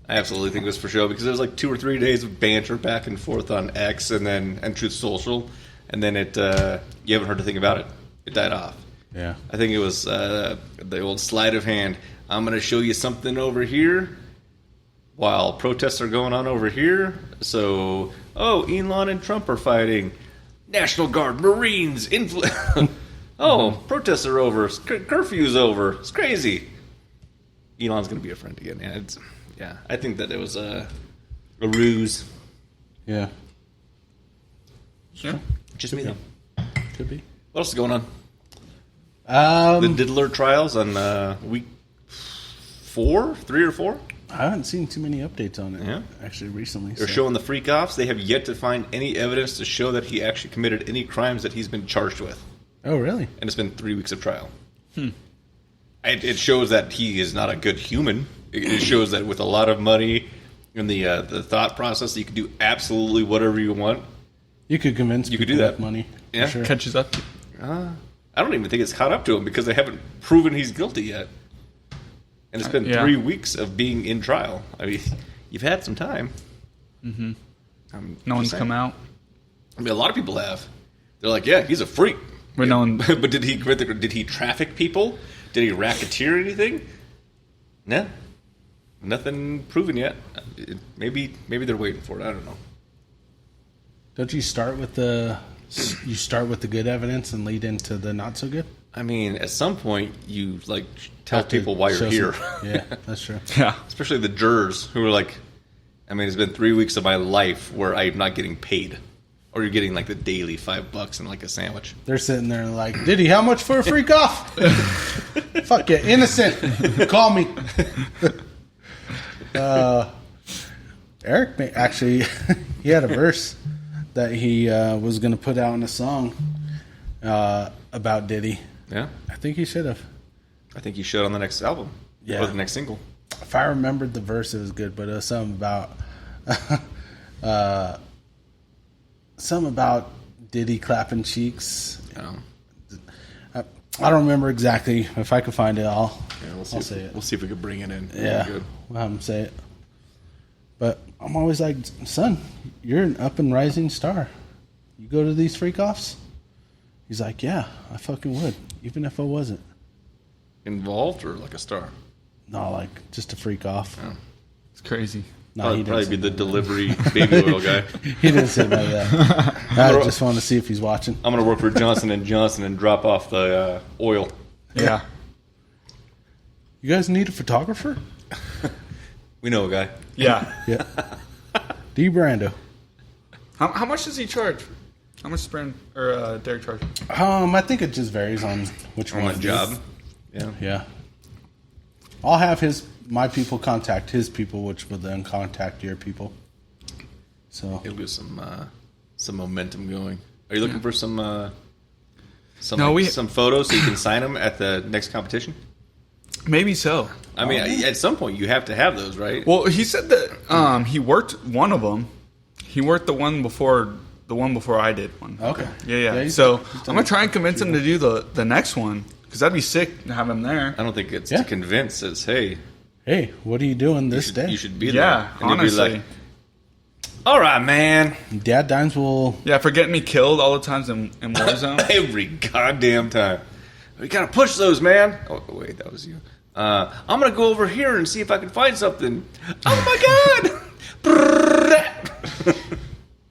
Speaker 3: I absolutely think it was for show because there was like 2 or 3 days of banter back and forth on X and Truth Social, and then you haven't heard a thing about it. It died off.
Speaker 1: Yeah.
Speaker 3: I think it was the old sleight of hand. I'm going to show you something over here while protests are going on over here. So, Elon and Trump are fighting. National Guard, Marines, protests are over. Curfew's over. It's crazy. Elon's going to be a friend again. Yeah, I think that it was a ruse.
Speaker 1: Yeah.
Speaker 3: Sure. Just me, though.
Speaker 1: Could be.
Speaker 3: What else is going on?
Speaker 1: The
Speaker 3: The Diddler trials on week 3 or 4?
Speaker 1: I haven't seen too many updates on it.
Speaker 3: Yeah.
Speaker 1: Actually, recently.
Speaker 3: They're showing the freak offs. They have yet to find any evidence to show that he actually committed any crimes that he's been charged with.
Speaker 1: Oh, really?
Speaker 3: And it's been 3 weeks of trial. It shows that he is not a good human. It shows that with a lot of money and the thought process, you can do absolutely whatever you want.
Speaker 1: You could convince
Speaker 3: You could
Speaker 1: people
Speaker 3: do that.
Speaker 1: with money.
Speaker 3: Yeah.
Speaker 1: For sure.
Speaker 2: Catches up.
Speaker 3: I don't even think it's caught up to him because they haven't proven he's guilty yet. And it's been 3 weeks of being in trial. I mean, you've had some time.
Speaker 2: Mm-hmm. No one's come out.
Speaker 3: I mean, a lot of people have. They're like, yeah, he's a freak.
Speaker 2: But no one.
Speaker 3: But did he traffic people? Did he racketeer anything? No. Nothing proven yet. Maybe they're waiting for it. I don't know.
Speaker 1: Don't you start with the good evidence and lead into the not so good?
Speaker 3: I mean, at some point, you tell people why you're here.
Speaker 1: Yeah, that's true.
Speaker 2: Yeah.
Speaker 3: Especially the jurors who are like, I mean, it's been 3 weeks of my life where I'm not getting paid. Or you're getting the daily $5 and a sandwich.
Speaker 1: They're sitting there like, Diddy, how much for a freak off? Fuck you, innocent. Call me. Eric actually, he had a verse that he was going to put out in a song about Diddy.
Speaker 3: Yeah?
Speaker 1: I think he should have.
Speaker 3: I think you should on the next album.
Speaker 1: Yeah.
Speaker 3: Or the next single.
Speaker 1: If I remembered the verse, it was good, but it was something about Diddy clapping cheeks.
Speaker 3: Oh.
Speaker 1: I don't remember exactly. If I could find it, I'll
Speaker 3: say it. We'll see if we can bring it in.
Speaker 1: Yeah,
Speaker 3: Good.
Speaker 1: we'll have him say it. But I'm always like, son, you're an up and rising star. You go to these freak offs? He's like, yeah, I fucking would, even if I wasn't.
Speaker 3: Involved or like a star?
Speaker 1: No, just a freak off.
Speaker 3: Oh.
Speaker 2: It's crazy.
Speaker 1: No,
Speaker 3: I'd probably be the delivery baby oil guy.
Speaker 1: He didn't say none of that. I just want to see if he's watching.
Speaker 3: I'm going to work for Johnson & Johnson and drop off the oil.
Speaker 2: Yeah.
Speaker 1: You guys need a photographer?
Speaker 3: We know a guy.
Speaker 2: Yeah.
Speaker 1: Yeah. D. Brando.
Speaker 2: How much does he charge? How much does Derek charge?
Speaker 1: I think it just varies on which
Speaker 3: On
Speaker 1: one.
Speaker 3: the job. Yeah.
Speaker 1: Yeah. I'll have my people contact his people, which will then contact your people. So
Speaker 3: It'll get some momentum going. Are you looking for some photos so you can sign them at the next competition?
Speaker 2: Maybe so.
Speaker 3: I mean, at some point you have to have those, right?
Speaker 2: Well, he said that he worked one of them. He worked the one before I did one.
Speaker 1: Okay.
Speaker 2: Yeah. So I'm gonna try and convince him to do the next one because that'd be sick to have him there.
Speaker 3: I don't think it's to convince. It's hey,
Speaker 1: what are you doing this day?
Speaker 3: You should be there.
Speaker 2: Yeah,
Speaker 3: and
Speaker 2: honestly.
Speaker 3: You'd be like, all right, man.
Speaker 1: DadDimes will.
Speaker 2: Yeah, for getting me killed all the times in Warzone.
Speaker 3: Every goddamn time. We gotta push those, man. Oh wait, that was you. I'm gonna go over here and see if I can find something. Oh my god!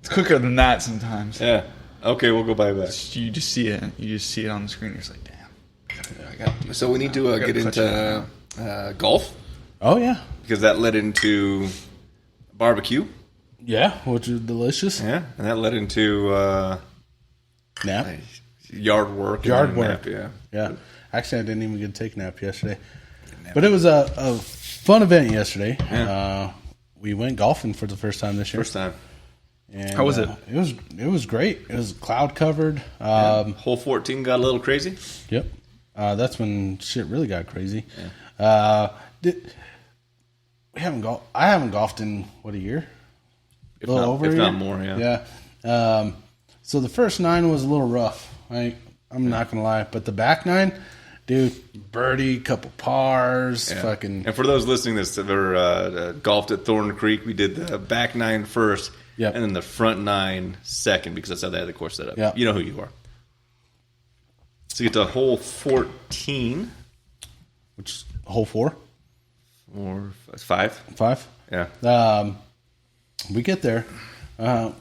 Speaker 2: It's quicker than that sometimes.
Speaker 3: Yeah. Okay, we'll go by that.
Speaker 2: You just see it. You just see it on the screen. You're just like, damn.
Speaker 3: So we need to get into Golf.
Speaker 1: Oh yeah,
Speaker 3: because that led into barbecue.
Speaker 1: Yeah, which is delicious.
Speaker 3: Yeah, and that led into
Speaker 1: nap,
Speaker 3: yard work.
Speaker 1: Nap, yeah. Actually, I didn't even get to take a nap yesterday, but it was a fun event yesterday. Yeah. We went golfing for the first time this year.
Speaker 3: First time.
Speaker 1: And,
Speaker 2: how was it?
Speaker 1: It was great. It was cloud covered.
Speaker 3: Hole 14 got a little crazy.
Speaker 1: Yep. That's when shit really got crazy.
Speaker 3: Yeah.
Speaker 1: I haven't golfed in a year?
Speaker 3: If not more, yeah.
Speaker 1: Yeah. So the first 9 was a little rough. I'm not gonna lie, but the back 9, dude, birdie, couple pars, fucking.
Speaker 3: And for those listening that ever golfed at Thorn Creek, we did the back 9 first, and then the front 9 second, because that's how they had the course set up.
Speaker 1: Yep.
Speaker 3: You know who you are. So you get to hole 14,
Speaker 1: which is hole 4
Speaker 3: or 5.
Speaker 1: 5.
Speaker 3: Yeah.
Speaker 1: We get there. We're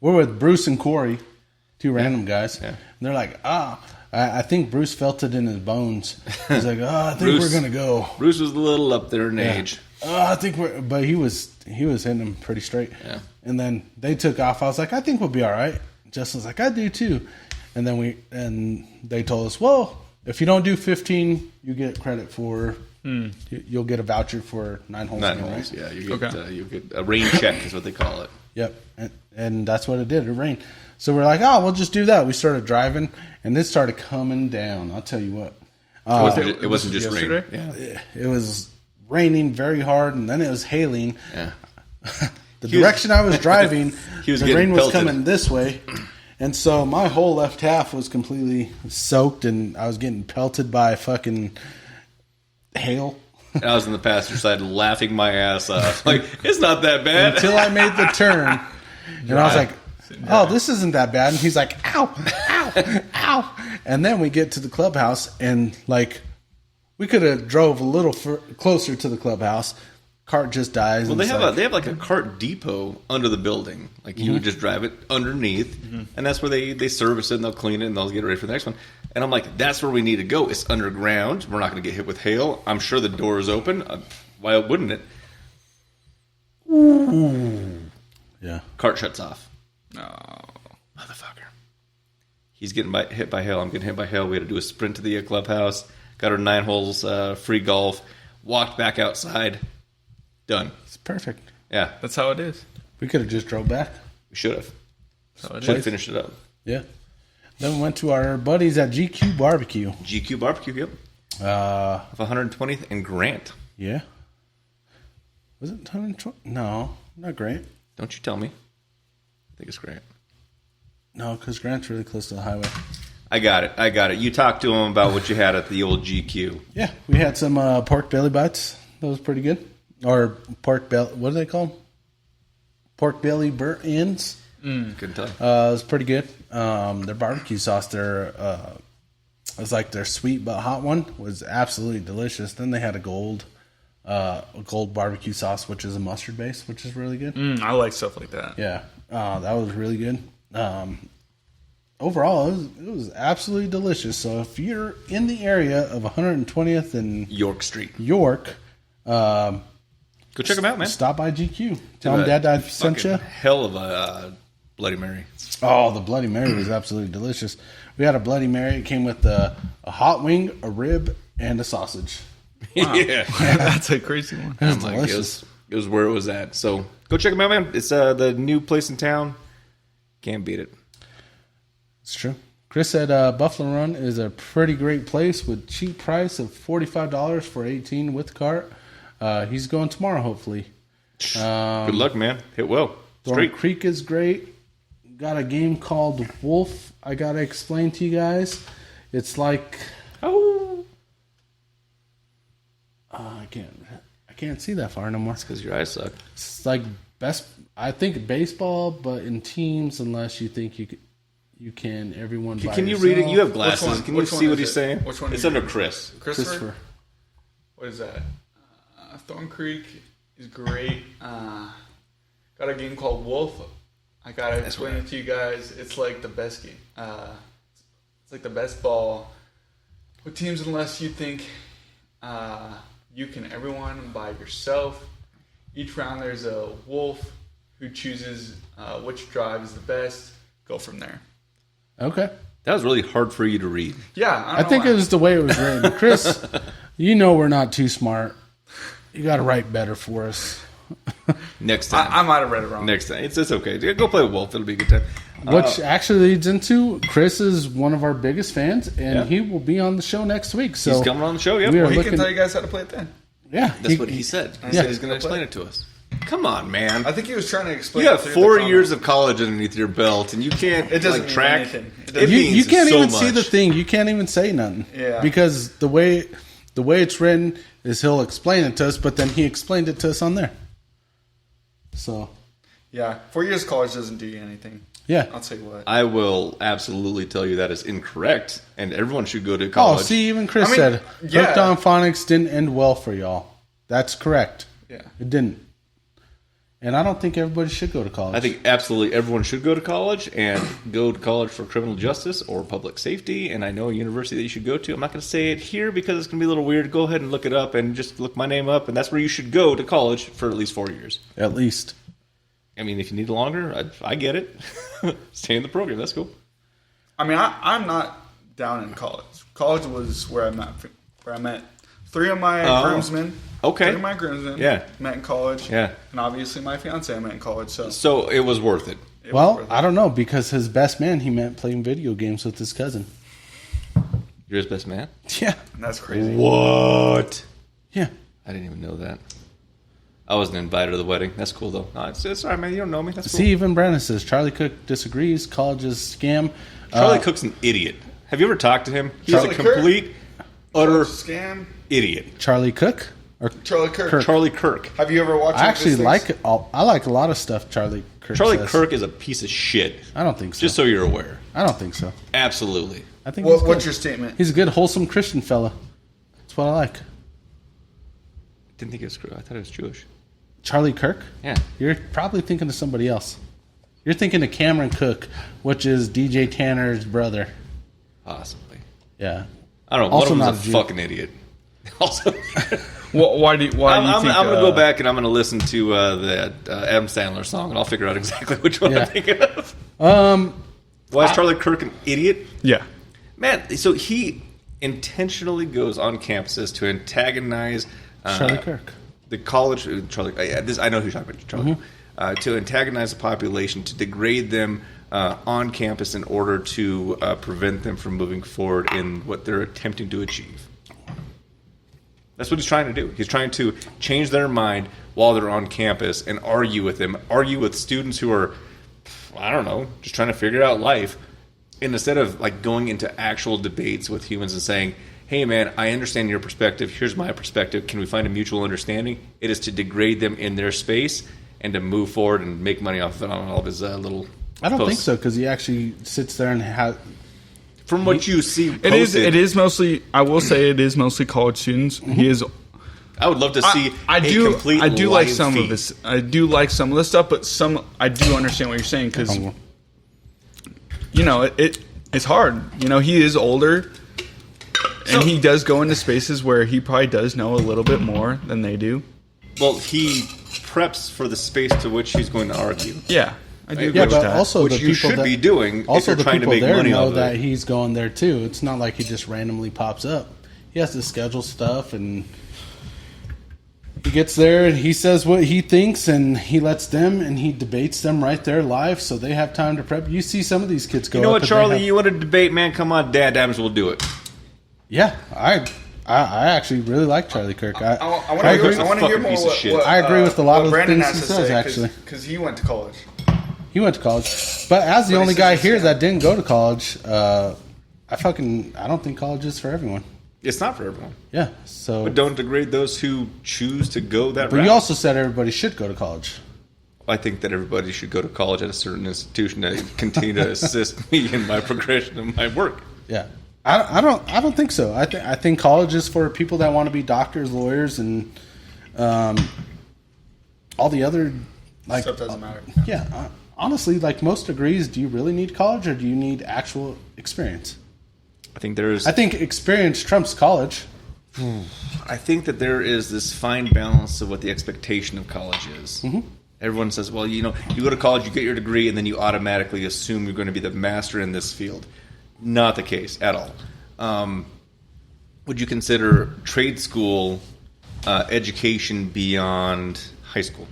Speaker 1: with Bruce and Corey, 2 random guys. Yeah. And they're like, I think Bruce felt it in his bones. He's like, I think we're going to go.
Speaker 3: Bruce was a little up there in age.
Speaker 1: I think but he was hitting them pretty straight.
Speaker 3: Yeah.
Speaker 1: And then they took off. I was like, I think we'll be all right. Justin's like, I do too. And then they told us, well, if you don't do 15, you get credit for... You'll get a voucher for 9 holes.
Speaker 3: 9 holes, yeah. You get a rain check is what they call it.
Speaker 1: Yep, and that's what it did. It rained. So we're like, we'll just do that. We started driving, and it started coming down. I'll tell you what.
Speaker 3: It wasn't just rain.
Speaker 1: Yeah. It was raining very hard, and then it was hailing.
Speaker 3: Yeah.
Speaker 1: The direction I was driving, the rain was
Speaker 3: pelted.
Speaker 1: coming this way. And so my whole left half was completely soaked, and I was getting pelted by fucking... hail.
Speaker 3: And I was in the passenger side laughing my ass off. Like, it's not that bad.
Speaker 1: Until I made the turn. And I was like, this isn't that bad. And he's like, ow, ow, ow. And then we get to the clubhouse, and like, we could have drove a little closer to the clubhouse. Cart just dies.
Speaker 3: Well, they have like a cart depot under the building. Like, you would just drive it underneath, and that's where they service it, and they'll clean it, and they'll get it ready for the next one. And I'm like, that's where we need to go. It's underground. We're not going to get hit with hail. I'm sure the door is open. Why wouldn't it?
Speaker 1: Ooh. Yeah.
Speaker 3: Cart shuts off.
Speaker 2: Oh.
Speaker 3: Motherfucker. He's getting hit by hail. I'm getting hit by hail. We had to do a sprint to the clubhouse. Got our 9 holes, free golf. Walked back outside. Done.
Speaker 1: It's perfect.
Speaker 3: Yeah.
Speaker 2: That's how it is.
Speaker 1: We could have just drove back.
Speaker 3: We should have.
Speaker 2: Should
Speaker 3: have finished it up.
Speaker 1: Yeah. Then we went to our buddies at GQ Barbecue.
Speaker 3: GQ Barbecue, yep. Of 120th and Grant.
Speaker 1: Yeah. Was it 120? No, not Grant.
Speaker 3: Don't you tell me. I think it's Grant.
Speaker 1: No, because Grant's really close to the highway.
Speaker 3: I got it. You talked to him about what you had at the old GQ.
Speaker 1: Yeah, we had some pork belly bites. That was pretty good. Or pork belly, what do they call them? Pork belly burnt ends.
Speaker 3: Couldn't tell.
Speaker 1: It was pretty good. Their barbecue sauce, it was like their sweet but hot one, was absolutely delicious. Then they had a gold barbecue sauce, which is a mustard base, which is really good.
Speaker 2: I like stuff like that.
Speaker 1: Yeah, that was really good. Overall, it was absolutely delicious. So if you're in the area of 120th and
Speaker 3: York Street,
Speaker 1: York,
Speaker 3: go check them out, man.
Speaker 1: Stop by GQ. Tell them DadDimes sent you.
Speaker 3: Hell of a Bloody Mary.
Speaker 1: Oh, the Bloody Mary was absolutely delicious. We had a Bloody Mary. It came with a hot wing, a rib, and a sausage.
Speaker 3: Wow. Yeah.
Speaker 2: That's a crazy one.
Speaker 1: It was delicious.
Speaker 3: It was where it was at. So go check them out, man. It's the new place in town. Can't beat it.
Speaker 1: It's true. Chris said Buffalo Run is a pretty great place with cheap price of $45 for 18 with cart. He's going tomorrow, hopefully.
Speaker 3: Good luck, man. Hit well.
Speaker 1: Thorn Creek is great. Got a game called Wolf. I gotta explain to you guys. It's like I can't see that far no more.
Speaker 3: It's because your eyes suck.
Speaker 1: It's like I think baseball, but in teams, unless you think you can. Everyone.
Speaker 3: Can you read it? You have glasses. Can you see what he's saying?
Speaker 2: Which one?
Speaker 3: It's under Chris.
Speaker 2: Christopher. What is that? Thorn Creek is great. Got a game called Wolf. I gotta explain it to you guys. It's like the best game. It's like the best ball with teams, unless you think you can everyone by yourself. Each round there's a wolf who chooses which drive is the best. Go from there.
Speaker 1: Okay.
Speaker 3: That was really hard for you to read.
Speaker 2: Yeah.
Speaker 1: I think it was the way it was written. Chris, you know we're not too smart. You got to write better for us.
Speaker 3: Next time.
Speaker 2: I might have read it wrong.
Speaker 3: Next time. It's okay. Go play Wolf. It'll be a good time.
Speaker 1: Which actually leads into Chris is one of our biggest fans, and he will be on the show next week. So
Speaker 3: he's coming on the show,
Speaker 2: He can tell you guys how to play it then.
Speaker 1: Yeah.
Speaker 3: That's what he said. He said he's going to explain it to us. Come on, man.
Speaker 2: I think he was trying to explain
Speaker 3: You got 4 years of college underneath your belt, and you can't
Speaker 2: It doesn't
Speaker 3: track.
Speaker 2: mean
Speaker 1: You can't
Speaker 3: so
Speaker 1: even
Speaker 3: much.
Speaker 1: see the thing. You can't even say nothing.
Speaker 2: Yeah.
Speaker 1: Because the way it's written is he'll explain it to us, but then he explained it to us on there. So.
Speaker 2: Yeah. 4 years of college doesn't do you anything.
Speaker 1: Yeah.
Speaker 2: I'll tell you what.
Speaker 3: I will absolutely tell you that is incorrect, and everyone should go to college.
Speaker 1: Oh, see, even Chris said Hooked on Phonics didn't end well for y'all. That's correct.
Speaker 2: Yeah.
Speaker 1: It didn't. And I don't think everybody should go to college.
Speaker 3: I think absolutely everyone should go to college and go to college for criminal justice or public safety. And I know a university that you should go to. I'm not going to say it here because it's going to be a little weird. Go ahead and look it up and just look my name up. And that's where you should go to college for at least 4 years.
Speaker 1: At least.
Speaker 3: I mean, if you need longer, I get it. Stay in the program. That's cool.
Speaker 2: I mean, I'm not down in college. College was where I met 3 of my groomsmen.
Speaker 3: Okay.
Speaker 2: 3 of my groomsmen met in college.
Speaker 3: Yeah.
Speaker 2: And obviously my fiance I met in college.
Speaker 3: So it was worth it.
Speaker 1: I don't know, because his best man he met playing video games with his cousin.
Speaker 3: You're his best man?
Speaker 1: Yeah.
Speaker 2: That's crazy.
Speaker 3: What?
Speaker 1: Yeah.
Speaker 3: I didn't even know that. I wasn't invited to the wedding. That's cool, though. No, it's all right, man. You don't know me. That's cool.
Speaker 1: See, even Brandon says Charlie Cook disagrees. College is a scam.
Speaker 3: Charlie Cook's an idiot. Have you ever talked to him? He's
Speaker 2: Charlie
Speaker 3: a complete, utter
Speaker 2: scam
Speaker 3: idiot.
Speaker 1: Charlie Cook? Or
Speaker 2: Charlie Kirk.
Speaker 3: Charlie Kirk.
Speaker 2: Have you ever watched?
Speaker 1: I actually like it. I like a lot of stuff Charlie Kirk says.
Speaker 3: Kirk is a piece of shit.
Speaker 1: I don't think so.
Speaker 3: Just so you're aware.
Speaker 1: I don't think so.
Speaker 3: Absolutely.
Speaker 1: I think
Speaker 2: what's your statement?
Speaker 1: He's a good, wholesome Christian fella. That's what I like.
Speaker 3: Didn't think it was. I thought it was Jewish.
Speaker 1: Charlie Kirk?
Speaker 3: Yeah.
Speaker 1: You're probably thinking of somebody else. You're thinking of Cameron Cook, which is DJ Tanner's brother.
Speaker 3: Possibly.
Speaker 1: Yeah.
Speaker 3: I don't know.
Speaker 1: Also
Speaker 3: One
Speaker 1: not
Speaker 3: of them's a fucking idiot. Also,
Speaker 2: why do you think?
Speaker 3: I'm going to go back and I'm going to listen to the Adam Sandler song, and I'll figure out exactly which one I'm thinking of. Why is Charlie Kirk an idiot?
Speaker 2: Yeah.
Speaker 3: Man, so he intentionally goes on campuses to antagonize
Speaker 1: Charlie Kirk.
Speaker 3: The college. I know who you're talking about. Charlie. To antagonize the population, to degrade them on campus in order to prevent them from moving forward in what they're attempting to achieve. That's what he's trying to do. He's trying to change their mind while they're on campus and argue with them, argue with students who are, I don't know, just trying to figure out life. And instead of like going into actual debates with humans and saying, hey man, I understand your perspective, here's my perspective, can we find a mutual understanding? It is to degrade them in their space and to move forward and make money off of it on all of his little
Speaker 1: I don't
Speaker 3: posts.
Speaker 1: think so, because he actually sits there and has...
Speaker 3: From what you see
Speaker 2: posted, it is mostly, I will say it is mostly college students. He is...
Speaker 3: I would love to see complete
Speaker 2: I do like
Speaker 3: live
Speaker 2: some
Speaker 3: feed.
Speaker 2: of this. I do like some of this stuff, but I do understand what you're saying, because, you know, it's hard. You know, he is older, and he does go into spaces where he probably does know a little bit more than they do.
Speaker 3: Well, he preps for the space to which he's going to argue.
Speaker 2: Yeah, I do agree
Speaker 1: Yeah,
Speaker 2: with
Speaker 1: but
Speaker 2: that.
Speaker 1: also
Speaker 3: Which
Speaker 1: the
Speaker 3: you
Speaker 1: people
Speaker 3: should
Speaker 1: that,
Speaker 3: be doing
Speaker 1: also
Speaker 3: if you're
Speaker 1: the
Speaker 3: trying to
Speaker 1: people
Speaker 3: make
Speaker 1: there
Speaker 3: money
Speaker 1: know
Speaker 3: off of
Speaker 1: that
Speaker 3: it.
Speaker 1: he's going there too. It's not like he just randomly pops up. He has to schedule stuff, and he gets there and he says what he thinks, and he lets them, and he debates them right there live, so they have time to prep. You see some of these kids go.
Speaker 3: You know
Speaker 1: up
Speaker 3: what,
Speaker 1: and
Speaker 3: Charlie? You want to debate, man? Come on, DadDimes will do it.
Speaker 1: Yeah, I actually really like Charlie Kirk. I
Speaker 2: want to
Speaker 1: agree.
Speaker 2: hear more
Speaker 3: piece of shit.
Speaker 1: I agree with a lot of the
Speaker 2: Brandon
Speaker 1: things
Speaker 2: has
Speaker 1: he
Speaker 2: to
Speaker 1: says,
Speaker 2: say,
Speaker 1: actually.
Speaker 2: because he went to college.
Speaker 1: He went to college, but as the
Speaker 2: But
Speaker 1: only
Speaker 2: he
Speaker 1: guy
Speaker 2: says
Speaker 1: here
Speaker 2: it's-
Speaker 1: that didn't go to college, I don't think college is for everyone.
Speaker 3: It's not for everyone.
Speaker 1: Yeah, so.
Speaker 3: But don't degrade those who choose to go that
Speaker 1: But
Speaker 3: route.
Speaker 1: you also said everybody should go to college.
Speaker 3: I think that everybody should go to college at a certain institution to continue to assist me in my progression of my work.
Speaker 1: Yeah, I don't think so. I think college is for people that want to be doctors, lawyers, and all the other like
Speaker 2: Stuff doesn't matter.
Speaker 1: Yeah, honestly, like most degrees, do you really need college or do you need actual experience?
Speaker 3: I think there's
Speaker 1: I think experience trumps college.
Speaker 3: I think that there is this fine balance of what the expectation of college is. Mm-hmm. Everyone says, well, you go to college, you get your degree, and then you automatically assume you're going to be the master in this field. Not the case at all. Would you consider trade school education beyond high school?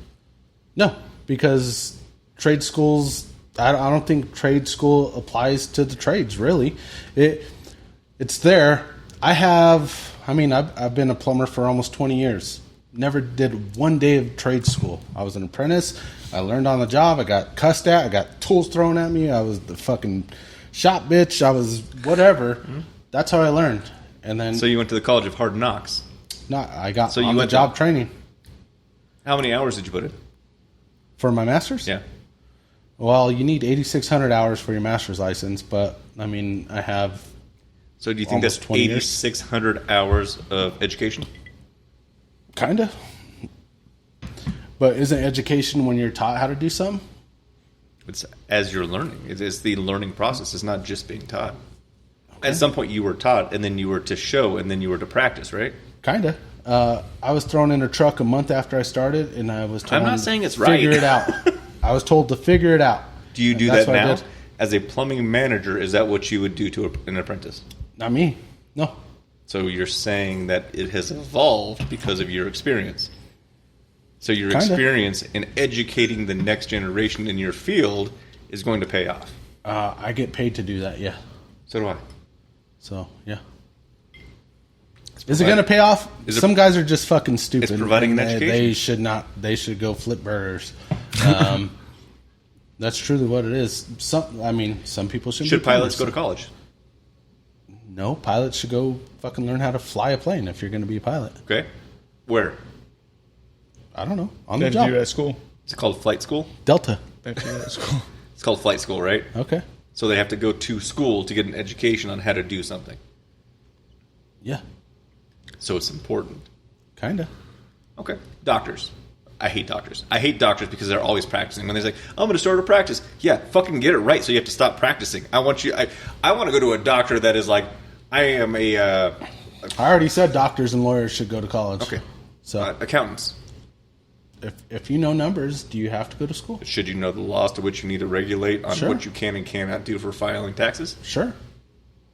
Speaker 1: No, because trade schools, I don't think trade school applies to the trades, really. It's there. I've been a plumber for almost 20 years. Never did one day of trade school. I was an apprentice. I learned on the job. I got cussed at. I got tools thrown at me. I was the fucking shop bitch. I was whatever. Mm-hmm. That's how I learned. And then,
Speaker 3: so you went to the College of Hard Knocks.
Speaker 1: No, I got on the job training.
Speaker 3: How many hours did you put in?
Speaker 1: For my master's?
Speaker 3: Yeah.
Speaker 1: Well, you need 8,600 hours for your master's license, but I have.
Speaker 3: So do you think that's 8,600 hours of education?
Speaker 1: Kind of. But isn't education when you're taught how to do something?
Speaker 3: It's as you're learning. It's the learning process. It's not just being taught. Okay. At some point you were taught, and then you were to show, and then you were to practice, right?
Speaker 1: Kind of. I was thrown in a truck a month after I started, and I was told
Speaker 3: I'm not saying it's right.
Speaker 1: Figure it out. I was told to figure it out.
Speaker 3: Do you do that now? As a plumbing manager, is that what you would do to an apprentice?
Speaker 1: Not me. No.
Speaker 3: So you're saying that it has evolved because of your experience. So your experience in educating the next generation in your field is going to pay off.
Speaker 1: I get paid to do that, yeah.
Speaker 3: So do I.
Speaker 1: So, yeah. Is it going to pay off? Some guys are just fucking stupid.
Speaker 3: It's providing an education.
Speaker 1: They should not. They should go flip burgers. That's truly what it is. Some people shouldn't.
Speaker 3: Should pilots go to college?
Speaker 1: No, pilots should go fucking learn how to fly a plane if you're going to be a pilot.
Speaker 3: Okay. Where?
Speaker 1: I don't know. On the job.
Speaker 2: They do at school.
Speaker 3: Is it called flight school?
Speaker 1: Delta.
Speaker 2: They do at school.
Speaker 3: It's called flight school, right?
Speaker 1: Okay.
Speaker 3: So they have to go to school to get an education on how to do something.
Speaker 1: Yeah.
Speaker 3: So it's important.
Speaker 1: Kind of.
Speaker 3: Okay. Doctors. I hate doctors. I hate doctors because they're always practicing. When they're like, I'm going to start a practice. Yeah, fucking get it right so you have to stop practicing. I want to go to a doctor that is like, I am I
Speaker 1: already said doctors and lawyers should go to college.
Speaker 3: Okay.
Speaker 1: So
Speaker 3: accountants.
Speaker 1: If you know numbers, do you have to go to school?
Speaker 3: Should you know the laws to which you need to regulate on what you can and cannot do for filing taxes?
Speaker 1: Sure.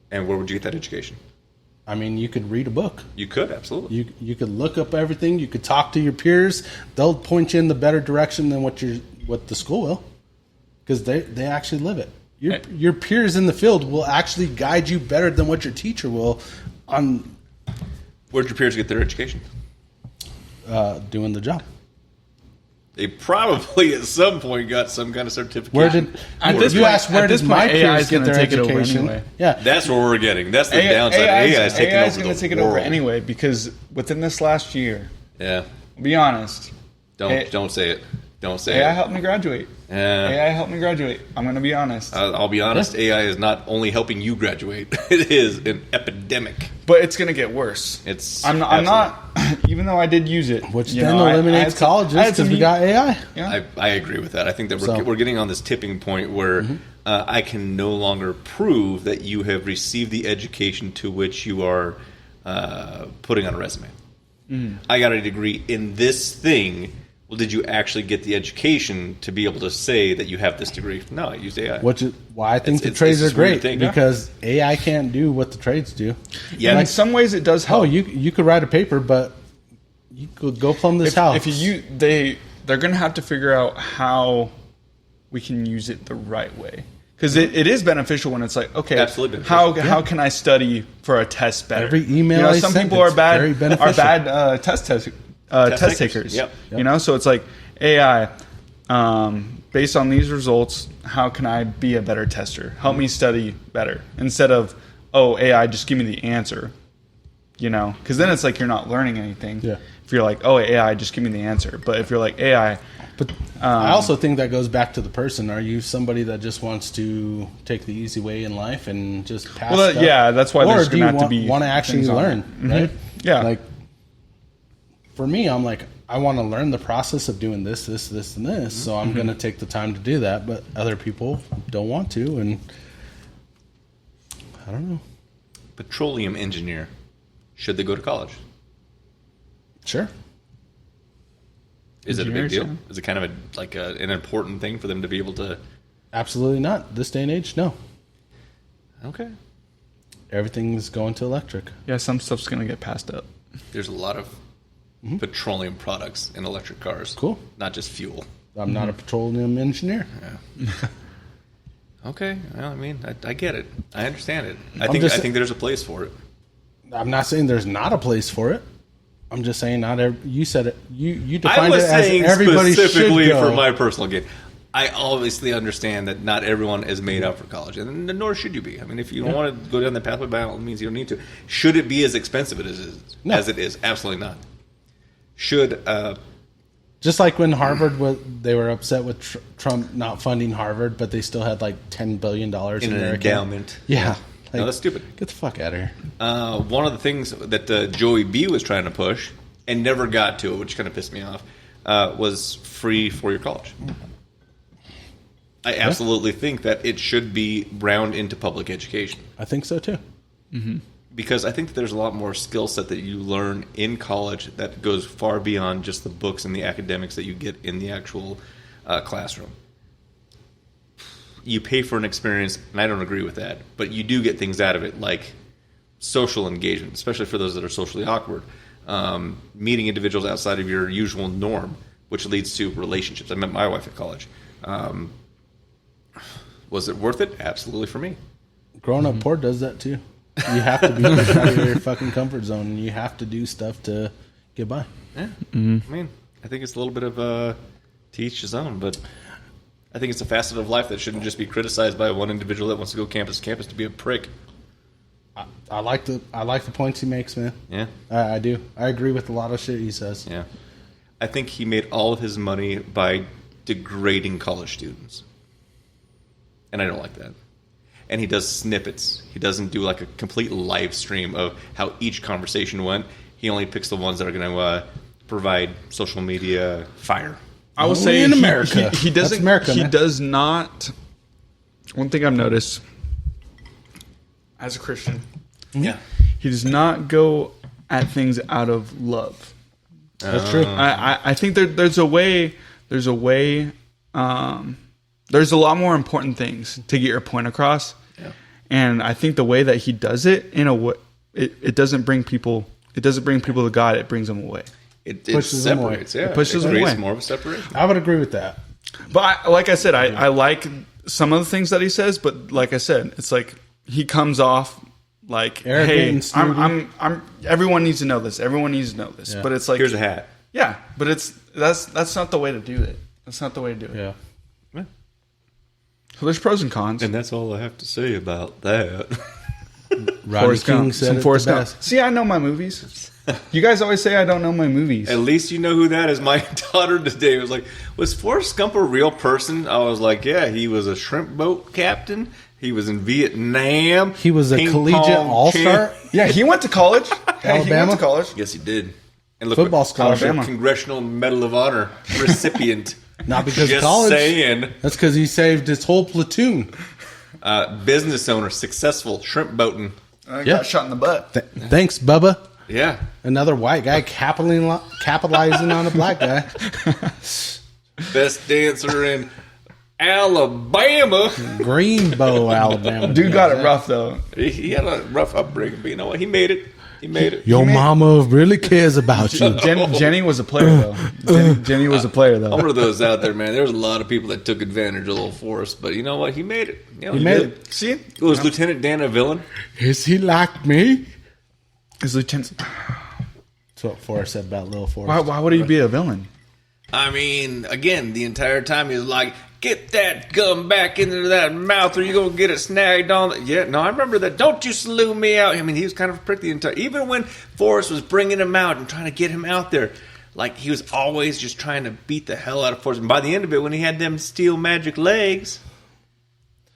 Speaker 3: And where would you get that education?
Speaker 1: You could read a book.
Speaker 3: You could, absolutely.
Speaker 1: You could look up everything. You could talk to your peers. They'll point you in the better direction than what the school will, because they actually live it. Your peers in the field will actually guide you better than what your teacher will.
Speaker 3: Where'd your peers get their education?
Speaker 1: Doing the job.
Speaker 3: They probably at some point got some kind of certificate.
Speaker 1: Where did my peers get their education?
Speaker 2: Anyway.
Speaker 1: Yeah,
Speaker 3: that's where we're getting. That's the downside. AI is taking over the world.
Speaker 2: Take it over anyway, because within this last year,
Speaker 3: I'll
Speaker 2: be honest.
Speaker 3: Don't say it. Don't say
Speaker 2: AI
Speaker 3: it.
Speaker 2: helped me graduate. AI helped me graduate. I'm going to be honest.
Speaker 3: I'll be honest. Yeah. AI is not only helping you graduate; it is an epidemic.
Speaker 2: But it's going to get worse. I'm not. Even though I did use it,
Speaker 1: which then eliminates colleges because we got AI.
Speaker 3: Yeah. I agree with that. I think that we're getting on this tipping point where I can no longer prove that you have received the education to which you are putting on a resume. Mm. I got a degree in this thing. Well, did you actually get the education to be able to say that you have this degree? No, I used AI.
Speaker 1: Why I think the trades are great, because AI can't do what the trades do.
Speaker 2: Yeah, in some ways it does help.
Speaker 1: Oh, you could write a paper, but you could go plumb this house.
Speaker 2: They're going to have to figure out how we can use it the right way. Because it is beneficial when it's like, okay,
Speaker 3: absolutely
Speaker 2: how can I study for a test better?
Speaker 1: Every email
Speaker 2: some people are bad test takers.
Speaker 3: Yep.
Speaker 2: So it's like AI. Based on these results, how can I be a better tester? Help me study better instead of AI, just give me the answer. Because then it's like you're not learning anything.
Speaker 1: Yeah.
Speaker 2: If you're like, AI, just give me the answer. But if you're like AI.
Speaker 1: But I also think that goes back to the person. Are you somebody that just wants to take the easy way in life and just pass stuff?
Speaker 2: That's why there's going to have to be.
Speaker 1: Or do you want to actually learn, right?
Speaker 2: Yeah.
Speaker 1: Like, for me, I'm like, I want to learn the process of doing this, and this. So I'm going to take the time to do that. But other people don't want to, and I don't know.
Speaker 3: Petroleum engineer. should they go to college?
Speaker 1: Sure.
Speaker 3: Is it a big deal? Is it kind of an important thing for them to be able to?
Speaker 1: Absolutely not. This day and age, no.
Speaker 3: Okay.
Speaker 1: Everything's going to electric.
Speaker 2: Yeah, some stuff's going to get passed up.
Speaker 3: There's a lot of petroleum products in electric cars.
Speaker 1: Cool.
Speaker 3: Not just fuel.
Speaker 1: I'm not a petroleum engineer.
Speaker 3: Yeah. Okay. Well, I mean, I get it. I understand it. I think there's a place for it.
Speaker 1: I'm not saying there's not a place for it. I'm just saying you said it. You defined it as everybody
Speaker 3: specifically
Speaker 1: should go.
Speaker 3: For my personal gain. I obviously understand that not everyone is made up for college, and nor should you be. I mean, if you don't want to go down the pathway, by all means, you don't need to. Should it be as expensive as it is? Absolutely not. Should
Speaker 1: just like when Harvard they were upset with Trump not funding Harvard, but they still had like $10 billion in
Speaker 3: an endowment.
Speaker 1: Yeah.
Speaker 3: No, that's stupid.
Speaker 1: Get the fuck out of here.
Speaker 3: One of the things that Joey B was trying to push and never got to, which kind of pissed me off, was free for your college. I absolutely think that it should be round into public education.
Speaker 1: I think so too.
Speaker 3: Mm-hmm. Because I think that there's a lot more skill set that you learn in college that goes far beyond just the books and the academics that you get in the actual classroom. You pay for an experience, and I don't agree with that, but you do get things out of it, like social engagement, especially for those that are socially awkward. Meeting individuals outside of your usual norm, which leads to relationships. I met my wife at college. Was it worth it? Absolutely for me.
Speaker 1: Growing up poor does that too. You have to be out of your fucking comfort zone, and you have to do stuff to get by.
Speaker 3: Yeah. Mm-hmm. I mean, I think it's a little bit of to each his own, but I think it's a facet of life that shouldn't just be criticized by one individual that wants to go campus to campus to be a prick.
Speaker 1: I like the points he makes, man.
Speaker 3: Yeah.
Speaker 1: I do. I agree with a lot of shit he says.
Speaker 3: Yeah. I think he made all of his money by degrading college students. And I don't like that. And he does snippets. He doesn't do like a complete live stream of how each conversation went. He only picks the ones that are going to provide social media fire.
Speaker 2: I will say
Speaker 1: in America.
Speaker 2: He doesn't.
Speaker 1: America,
Speaker 2: he
Speaker 1: man.
Speaker 2: does not. One thing I've noticed as a Christian,
Speaker 3: yeah,
Speaker 2: he does not go at things out of love.
Speaker 1: That's true.
Speaker 2: I think there's a way. There's a way. There's a lot more important things to get your point across.
Speaker 3: Yeah.
Speaker 2: And I think the way that he does it, in a way, it doesn't bring people. It doesn't bring people to God. It brings them away.
Speaker 3: It separates. Yeah,
Speaker 2: it pushes them away.
Speaker 3: More of a separation.
Speaker 1: I would agree with that.
Speaker 2: But like I said, I like some of the things that he says. But like I said, it's like he comes off like,
Speaker 1: arrogant,
Speaker 2: "Hey, I'm. Everyone needs to know this. Everyone needs to know this."
Speaker 1: Yeah.
Speaker 2: But it's like,
Speaker 3: here's a hat.
Speaker 2: Yeah, but that's not the way to do it. That's not the way to do it.
Speaker 1: Yeah.
Speaker 2: So there's pros and cons.
Speaker 3: And that's all I have to say about that.
Speaker 1: Rodney King said it the best.
Speaker 2: See, I know my movies. You guys always say I don't know my movies.
Speaker 3: At least you know who that is. My daughter today was like, was Forrest Gump a real person? I was like, yeah, he was a shrimp boat captain. He was in Vietnam.
Speaker 1: He was a collegiate all-star.
Speaker 2: Yeah, he went to college.
Speaker 1: Alabama?
Speaker 2: He went to college.
Speaker 3: Yes, he did. And look,
Speaker 1: Football scholarship.
Speaker 2: Alabama.
Speaker 3: Congressional Medal of Honor recipient.
Speaker 1: Not because
Speaker 3: Just
Speaker 1: of college.
Speaker 3: saying.
Speaker 1: That's because he saved his whole platoon.
Speaker 3: Business owner, successful, shrimp boating.
Speaker 2: Got shot in the butt.
Speaker 1: Thanks, Bubba.
Speaker 3: Yeah.
Speaker 1: Another white guy capitalizing on a black guy.
Speaker 3: Best dancer in Alabama.
Speaker 1: Greenbow, Alabama.
Speaker 2: Dude got it rough, though.
Speaker 3: He had a rough upbringing, but you know what? He made it. He made it.
Speaker 1: Your mama really cares about you.
Speaker 2: Jenny was a player, though. Jenny was a player, though.
Speaker 3: I'm one of those out there, man. There was a lot of people that took advantage of little Forrest, but you know what? He made it. You know,
Speaker 1: He made it.
Speaker 2: See?
Speaker 3: Was Lieutenant Dan a villain?
Speaker 1: Is he like me?
Speaker 2: His lieutenant.
Speaker 1: That's what Forrest said about Little Forrest.
Speaker 2: Why would he be a villain?
Speaker 3: I mean, again, the entire time he was like, get that gum back into that mouth or you're going to get it snagged on. Yeah, no, I remember that. Don't you slew me out. I mean, he was kind of a prick the entire... Even when Forrest was bringing him out and trying to get him out there, like, he was always just trying to beat the hell out of Forrest. And by the end of it, when he had them steel magic legs...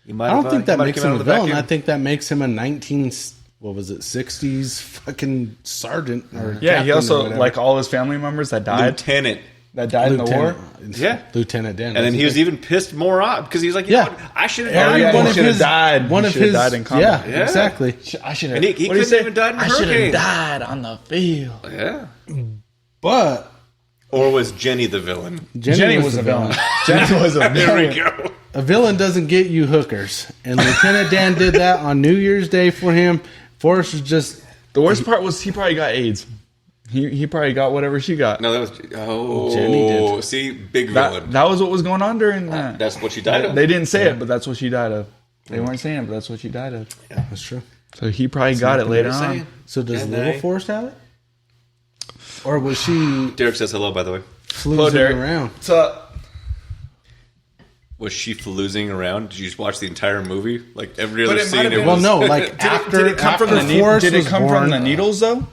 Speaker 1: I don't think that makes him a villain. I think that makes him a 60s fucking sergeant. Or
Speaker 2: yeah, he also, like all his family members that died. that died in the war.
Speaker 3: Yeah,
Speaker 1: Lieutenant Dan.
Speaker 3: And then he was even pissed more off because he's like, you know what? I should have
Speaker 2: died.
Speaker 3: died.
Speaker 2: One of his died. One of his died in combat.
Speaker 1: Yeah, exactly.
Speaker 2: I should have.
Speaker 3: And he couldn't even died in a hurricane.
Speaker 2: I should have died on the field.
Speaker 3: Yeah,
Speaker 1: but
Speaker 3: or was Jenny the villain?
Speaker 2: Jenny was a villain. Jenny was a villain.
Speaker 3: There we go.
Speaker 1: A villain doesn't get you hookers, and Lieutenant Dan did that on New Year's Day for him. Forrest was just
Speaker 2: the worst part was he probably got AIDS. He probably got whatever she got.
Speaker 3: No, that was
Speaker 1: Jenny did.
Speaker 3: See, big villain.
Speaker 2: That was what was going on during that.
Speaker 3: That's what she died of.
Speaker 2: They didn't say it, but that's what she died of. They weren't saying it, but that's what she died of.
Speaker 1: Yeah, that's true.
Speaker 2: So he probably got it later on.
Speaker 1: So does Little Forrest have it, or was she?
Speaker 3: Derek says hello, by the way.
Speaker 1: Floozing around.
Speaker 2: What's up?
Speaker 3: Was she floozing around? Did you just watch the entire movie? Like every other scene?
Speaker 1: Well, no. Like
Speaker 2: did it come from the needles? Did it come from the needles though?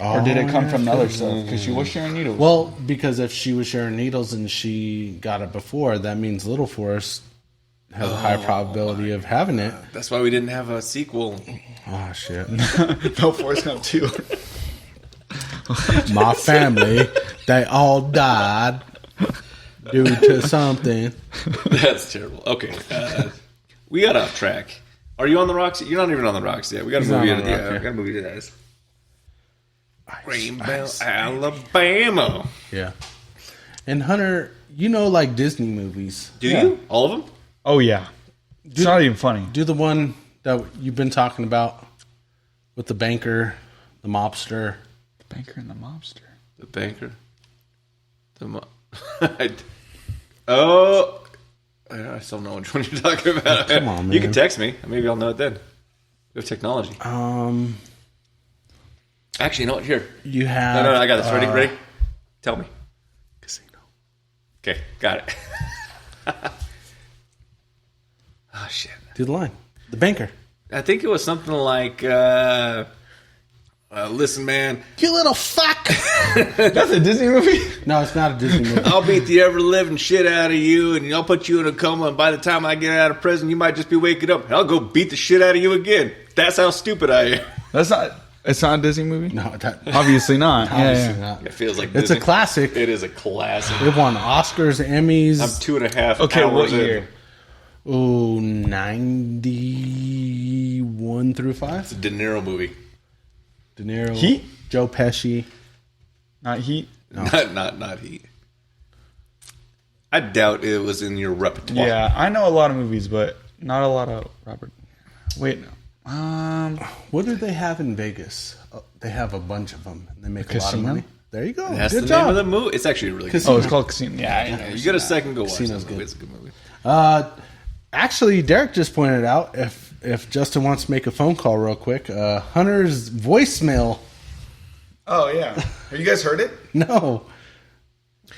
Speaker 2: Or did it come from the other stuff? Because she was sharing needles.
Speaker 1: Well, because if she was sharing needles and she got it before, that means Little Forrest has a high probability of having it.
Speaker 3: That's why we didn't have a sequel.
Speaker 1: Oh, shit.
Speaker 2: No, Forrest Gump 2.
Speaker 1: My family, they all died due to something.
Speaker 3: That's terrible. Okay. We got off track. Are you on the rocks? You're not even on the rocks yet. We got to move you to the we got to move you to that. Rainbow, Alabama.
Speaker 1: Yeah. And Hunter, you know, like Disney movies.
Speaker 3: Do you? All of them?
Speaker 2: Oh, yeah. It's not even funny.
Speaker 1: Do the one that you've been talking about with the banker, the mobster.
Speaker 2: The banker and the mobster.
Speaker 3: The banker. I still don't know which one you're talking about.
Speaker 1: Come on, man.
Speaker 3: You can text me. Maybe I'll know it then. We have technology. Actually, you know what? Here.
Speaker 1: You have...
Speaker 3: No, I got this. Ready? Tell me.
Speaker 1: Casino.
Speaker 3: Okay, got it. Oh, shit.
Speaker 1: Do the line. The banker.
Speaker 3: I think it was something like, listen, man.
Speaker 1: You little fuck!
Speaker 2: That's a Disney movie?
Speaker 1: No, it's not a Disney movie.
Speaker 3: I'll beat the ever-living shit out of you, and I'll put you in a coma, and by the time I get out of prison, you might just be waking up, and I'll go beat the shit out of you again. That's how stupid I am.
Speaker 2: It's not a Disney movie?
Speaker 1: No,
Speaker 2: obviously not.
Speaker 1: Obviously not.
Speaker 3: It feels like
Speaker 1: It's
Speaker 3: Disney.
Speaker 1: a classic.
Speaker 3: It is a classic.
Speaker 1: It won Oscars, Emmys.
Speaker 3: I'm 2.5
Speaker 2: Okay,
Speaker 3: hours
Speaker 2: what
Speaker 3: in.
Speaker 2: year?
Speaker 1: Oh, 91 through 5.
Speaker 3: It's a De Niro movie.
Speaker 1: De Niro.
Speaker 2: Heat?
Speaker 1: Joe Pesci.
Speaker 2: Not Heat?
Speaker 3: No. Not Heat. I doubt it was in your repertoire.
Speaker 2: Yeah, I know a lot of movies, but not a lot of Robert. Wait, no.
Speaker 1: What do they have in Vegas? They have a bunch of them. They make a lot of
Speaker 2: Casino?
Speaker 1: money. There you go.
Speaker 3: That's
Speaker 1: Good
Speaker 3: the
Speaker 1: job.
Speaker 3: name of the movie. It's actually really good.
Speaker 1: Casino.
Speaker 2: Oh, it's called Casino. Yeah, I know.
Speaker 3: You get a second, go watch
Speaker 1: Casino's
Speaker 3: that movie.
Speaker 1: good.
Speaker 3: It's a good movie.
Speaker 1: Actually, Derek just pointed out if Justin wants to make a phone call real quick, Hunter's voicemail.
Speaker 2: Oh, yeah. Have you guys heard it?
Speaker 1: No.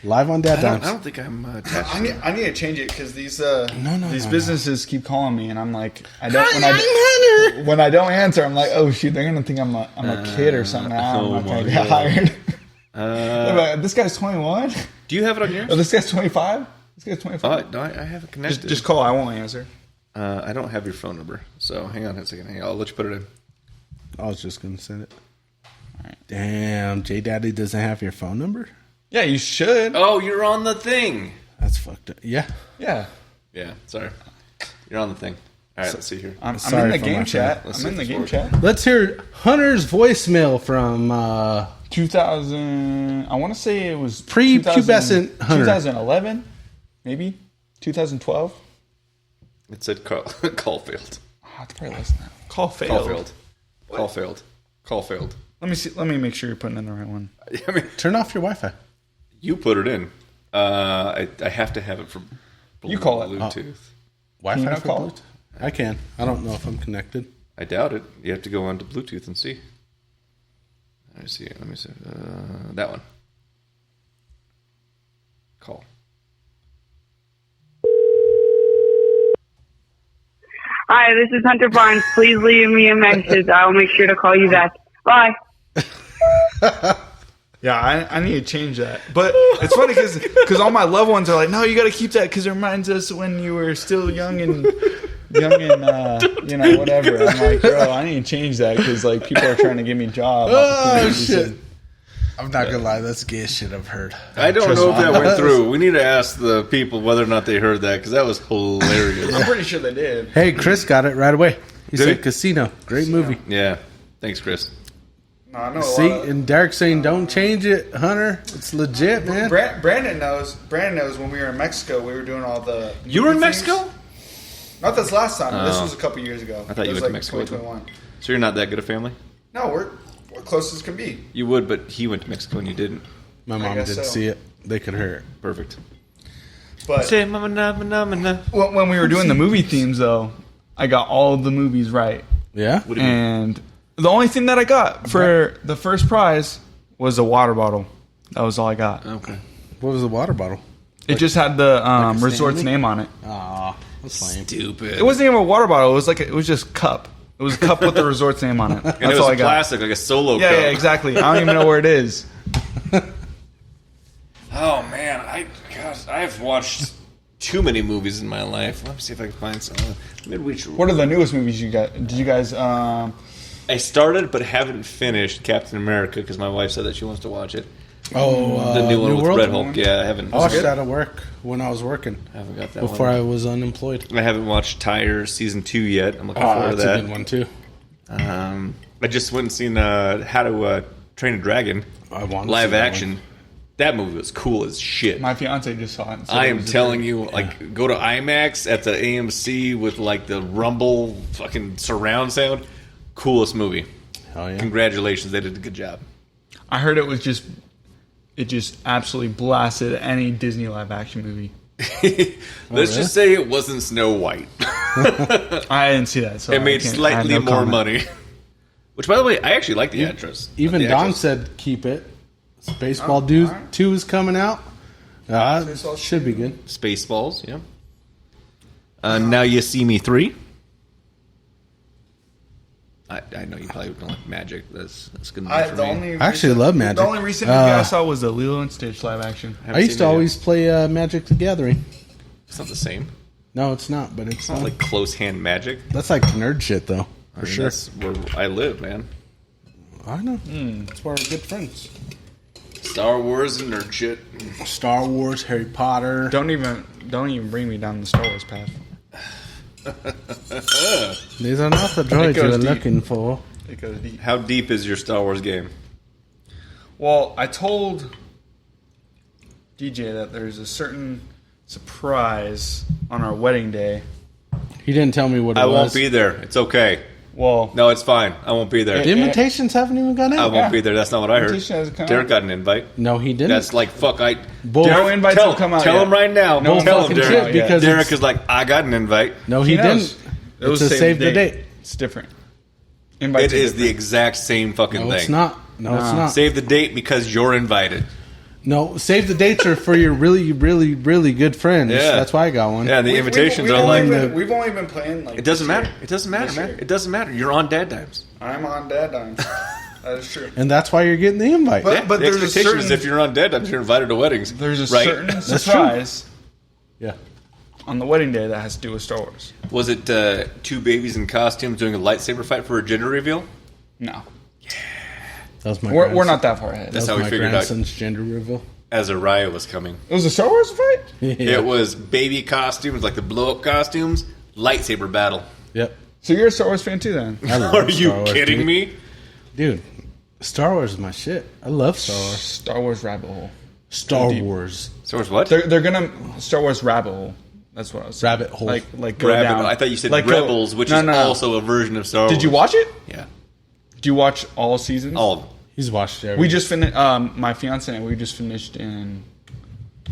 Speaker 1: Live on
Speaker 3: I
Speaker 1: DadDimes.
Speaker 3: don't think I'm attached.
Speaker 2: I need to change it because these
Speaker 1: No.
Speaker 2: businesses keep calling me, and I'm like,
Speaker 1: I'm Hunter.
Speaker 2: when I don't answer, I'm like, oh shoot, they're gonna think I'm a kid or something. I'm not gonna get hired. This guy's 21.
Speaker 3: Do you have it on yours?
Speaker 2: Oh, this guy's 25. This guy's 25.
Speaker 3: No, I have it connected.
Speaker 2: Just call. I won't answer.
Speaker 3: I don't have your phone number, so hang on a second. I'll let you put it in.
Speaker 1: I was just going to send it. All right. Damn, J Daddy doesn't have your phone number?
Speaker 2: Yeah, you should.
Speaker 3: Oh, you're on the thing.
Speaker 1: That's fucked up. Yeah.
Speaker 2: Yeah.
Speaker 3: Yeah, sorry. You're on the thing. All right, let's see here.
Speaker 2: I'm
Speaker 1: Sorry
Speaker 2: in the
Speaker 1: for
Speaker 2: game
Speaker 1: my
Speaker 2: chat.
Speaker 3: friend.
Speaker 2: I'm in the
Speaker 3: Let's
Speaker 2: game
Speaker 3: see if
Speaker 2: chat.
Speaker 1: Let's hear Hunter's voicemail from
Speaker 2: 2000. I want to say it was
Speaker 1: Pre-pubescent Hunter.
Speaker 2: 2011, maybe 2012.
Speaker 3: It said call failed.
Speaker 2: Oh, it's probably less than that. Call failed.
Speaker 3: Call failed.
Speaker 2: Let me see. Let me make sure you're putting in the right one.
Speaker 3: I mean,
Speaker 1: Turn off your Wi-Fi.
Speaker 3: you put it in. I have to have it for
Speaker 2: You call it.
Speaker 3: Bluetooth.
Speaker 1: Wi-Fi
Speaker 2: you not
Speaker 1: for
Speaker 2: call
Speaker 1: Bluetooth? I can. I don't know if I'm connected.
Speaker 3: I doubt it. You have to go onto Bluetooth and see. Let me see. That one. Call.
Speaker 4: Hi, this is Hunter Barnes. Please leave me a message. I will make sure to call you back. Bye.
Speaker 2: Yeah, I need to change that. But it's funny because all my loved ones are like, no, you got to keep that because it reminds us when you were still young and whatever. I'm like, bro, I need to change that because like people are trying to give me job opportunities.
Speaker 1: Shit. I'm not gonna lie, that's the gayest shit I've heard.
Speaker 3: I don't know if that went through. We need to ask the people whether or not they heard that, because that was hilarious.
Speaker 2: I'm pretty sure they did.
Speaker 1: Hey, Chris got it right away. He
Speaker 3: Did
Speaker 1: said
Speaker 3: he?
Speaker 1: Casino. Great movie.
Speaker 3: Yeah. Thanks, Chris.
Speaker 2: No, I know.
Speaker 1: See, and Derek saying, "Don't change it, Hunter. It's legit, man."
Speaker 2: Brandon knows. Brandon knows when we were in Mexico, we were doing all the.
Speaker 3: You were in
Speaker 2: movie themes.
Speaker 3: Mexico?
Speaker 2: Not this last time.
Speaker 3: Oh.
Speaker 2: This was a couple years ago.
Speaker 3: I thought you
Speaker 2: It was
Speaker 3: went to Mexico.
Speaker 2: 2021.
Speaker 3: So you're not that good a family?
Speaker 2: No, we're close as can be.
Speaker 3: You would, but he went to Mexico and you didn't.
Speaker 1: My mom
Speaker 2: guess
Speaker 1: didn't
Speaker 2: so.
Speaker 1: see it. They could hear it.
Speaker 3: Perfect.
Speaker 2: But
Speaker 3: Say mama na na na.
Speaker 2: when we were doing the movie themes, though, I got all of the movies right.
Speaker 1: Yeah.
Speaker 3: What do you mean?
Speaker 2: And the only thing that I got for the first prize was a water bottle. That was all I got.
Speaker 3: Okay.
Speaker 1: What was the water bottle?
Speaker 2: It just had the
Speaker 1: a
Speaker 2: resort's
Speaker 1: Stanley?
Speaker 2: name on it.
Speaker 1: Aw, that's lame.
Speaker 3: Stupid.
Speaker 2: It wasn't even a water bottle. It was just cup. It was a cup with the resort's name on it. That's
Speaker 3: And it was
Speaker 2: all I
Speaker 3: a
Speaker 2: got.
Speaker 3: plastic, like a solo
Speaker 2: Yeah,
Speaker 3: cup.
Speaker 2: yeah, exactly. I don't even know where it is.
Speaker 3: Oh man, I've watched too many movies in my life. Let me see if I can find some. Midweek.
Speaker 2: What are the newest movies you got? Did you guys?
Speaker 3: I started but haven't finished Captain America because my wife said that she wants to watch it.
Speaker 1: Oh,
Speaker 3: The new one with
Speaker 1: World?
Speaker 3: Red Hulk. Yeah, I haven't.
Speaker 1: I watched that at work when I was working
Speaker 3: I haven't got that
Speaker 1: before
Speaker 3: one.
Speaker 1: I was unemployed.
Speaker 3: I haven't watched Tire season 2 yet. I'm looking
Speaker 1: Oh,
Speaker 3: forward to
Speaker 1: that's
Speaker 3: that.
Speaker 1: a good one too.
Speaker 3: I just went and seen How to Train a Dragon
Speaker 1: I want to
Speaker 3: live
Speaker 1: see that
Speaker 3: action.
Speaker 1: one.
Speaker 3: That movie was cool as shit.
Speaker 2: My fiance just saw it. And said
Speaker 3: I
Speaker 2: it
Speaker 3: am
Speaker 2: was
Speaker 3: telling you, go to IMAX at the AMC with like the rumble fucking surround sound. Coolest movie.
Speaker 1: Hell yeah.
Speaker 3: Congratulations, they did a good job.
Speaker 2: I heard it was just. It just absolutely blasted any Disney live action movie.
Speaker 3: Let's just say it wasn't Snow White.
Speaker 2: I didn't see that, so
Speaker 3: It
Speaker 2: I
Speaker 3: made
Speaker 2: can't- I have
Speaker 3: slightly
Speaker 2: no
Speaker 3: more
Speaker 2: comment.
Speaker 3: money. Which, by the way, I actually like the actress.
Speaker 1: Even
Speaker 3: The
Speaker 1: Don
Speaker 3: actress.
Speaker 1: said keep it. Baseball
Speaker 2: Oh,
Speaker 1: Dude
Speaker 2: alright.
Speaker 1: 2 is coming out.
Speaker 2: Baseball
Speaker 1: Should be good.
Speaker 3: Spaceballs, yeah. Now You See Me 3. I know you probably don't like Magic. That's good enough for me.
Speaker 1: I actually love Magic.
Speaker 2: The only recent movie I saw was the Lilo and Stitch live action.
Speaker 3: haven't
Speaker 1: I used
Speaker 3: seen
Speaker 1: to
Speaker 3: it yet.
Speaker 1: always play Magic the Gathering.
Speaker 3: It's not the same.
Speaker 1: No, it's not, but it's
Speaker 3: It's not like close hand magic.
Speaker 1: that's like nerd shit though, for
Speaker 3: I mean,
Speaker 1: sure.
Speaker 3: That's where I live, man.
Speaker 1: I know. That's why we're good friends.
Speaker 3: Star Wars and nerd shit.
Speaker 1: Star Wars, Harry Potter.
Speaker 2: Don't even bring me down the Star Wars path.
Speaker 1: These are not the droids
Speaker 2: goes
Speaker 1: you're
Speaker 2: deep.
Speaker 1: looking for.
Speaker 2: It goes deep.
Speaker 3: How deep is your Star Wars game?
Speaker 2: Well, I told DJ that there's a certain surprise on our wedding day.
Speaker 1: He didn't tell me what it
Speaker 3: I
Speaker 1: was.
Speaker 3: won't be there. It's okay.
Speaker 2: Well,
Speaker 3: No, it's fine. I won't be there.
Speaker 1: The invitations haven't even gone
Speaker 3: I
Speaker 1: out.
Speaker 3: won't be there. That's not what I heard.
Speaker 2: Invitation hasn't come
Speaker 3: Derek
Speaker 2: out.
Speaker 3: got an invite.
Speaker 1: No, he didn't.
Speaker 3: That's like, fuck,
Speaker 1: Bull.
Speaker 2: No invites
Speaker 3: tell
Speaker 2: will come out
Speaker 3: Tell
Speaker 2: yet.
Speaker 3: him right now.
Speaker 2: No
Speaker 3: tell him,
Speaker 1: fucking
Speaker 3: Derek.
Speaker 1: shit, because
Speaker 3: Derek
Speaker 1: it's-
Speaker 3: is like, I got an invite.
Speaker 1: No, he
Speaker 2: knows.
Speaker 1: didn't.
Speaker 2: It was
Speaker 1: It's a save the date.
Speaker 2: It's different.
Speaker 3: It
Speaker 2: Invites are
Speaker 3: is the
Speaker 2: different.
Speaker 3: exact same fucking
Speaker 1: No,
Speaker 3: thing.
Speaker 1: it's not. No, it's not.
Speaker 3: Save the date because you're invited.
Speaker 1: No, save the dates are for your really, really, really good friends.
Speaker 3: Yeah.
Speaker 1: That's why I got one.
Speaker 3: Yeah, the invitations
Speaker 2: we've
Speaker 3: are
Speaker 2: only
Speaker 3: like...
Speaker 2: been, we've only been playing like
Speaker 3: It doesn't
Speaker 2: this
Speaker 3: matter.
Speaker 2: year.
Speaker 3: It doesn't matter,
Speaker 2: This
Speaker 3: man.
Speaker 2: year.
Speaker 3: It doesn't matter. You're on DadDimes.
Speaker 2: I'm on DadDimes. That is true.
Speaker 1: And that's why you're getting the invite.
Speaker 2: But
Speaker 3: the
Speaker 2: there's a
Speaker 3: expectation is
Speaker 2: certain-
Speaker 3: if you're on DadDimes, you're invited to weddings.
Speaker 2: There's a
Speaker 3: right?
Speaker 2: certain
Speaker 1: That's
Speaker 2: surprise
Speaker 1: yeah.
Speaker 2: on the wedding day that has to do with Star Wars.
Speaker 3: Was it two babies in costumes doing a lightsaber fight for a gender reveal?
Speaker 2: No,
Speaker 1: That was my
Speaker 2: we're
Speaker 1: grandson.
Speaker 2: not that far ahead.
Speaker 3: That's
Speaker 1: That
Speaker 3: how
Speaker 1: was
Speaker 3: we
Speaker 1: my
Speaker 3: figured out.
Speaker 1: grandson's gender reveal.
Speaker 3: As Araya was coming.
Speaker 2: It was a Star Wars fight.
Speaker 1: Yeah.
Speaker 3: It was baby costumes, like the blow-up costumes, lightsaber battle.
Speaker 1: Yep.
Speaker 2: So you're a Star Wars fan too, then?
Speaker 1: I love
Speaker 3: Are you
Speaker 1: Star Wars,
Speaker 3: kidding
Speaker 1: dude.
Speaker 3: me?
Speaker 1: Dude, Star Wars is my shit. I love Star Wars.
Speaker 2: Star Wars rabbit hole.
Speaker 1: Star
Speaker 2: Deep.
Speaker 1: Wars.
Speaker 3: Star Wars what?
Speaker 2: They're gonna Star Wars rabbit hole. That's what I was saying.
Speaker 1: Rabbit hole.
Speaker 2: Like go
Speaker 3: Rabbit-
Speaker 2: down.
Speaker 3: I thought you said
Speaker 2: Like, go-
Speaker 3: Rebels, which
Speaker 2: No,
Speaker 3: is
Speaker 2: no.
Speaker 3: also a version of Star Wars.
Speaker 2: Did you watch it?
Speaker 3: Yeah.
Speaker 2: Did you watch all seasons?
Speaker 3: All of them.
Speaker 1: He's watched everything.
Speaker 2: We just finished. My fiance and I, we just finished in. I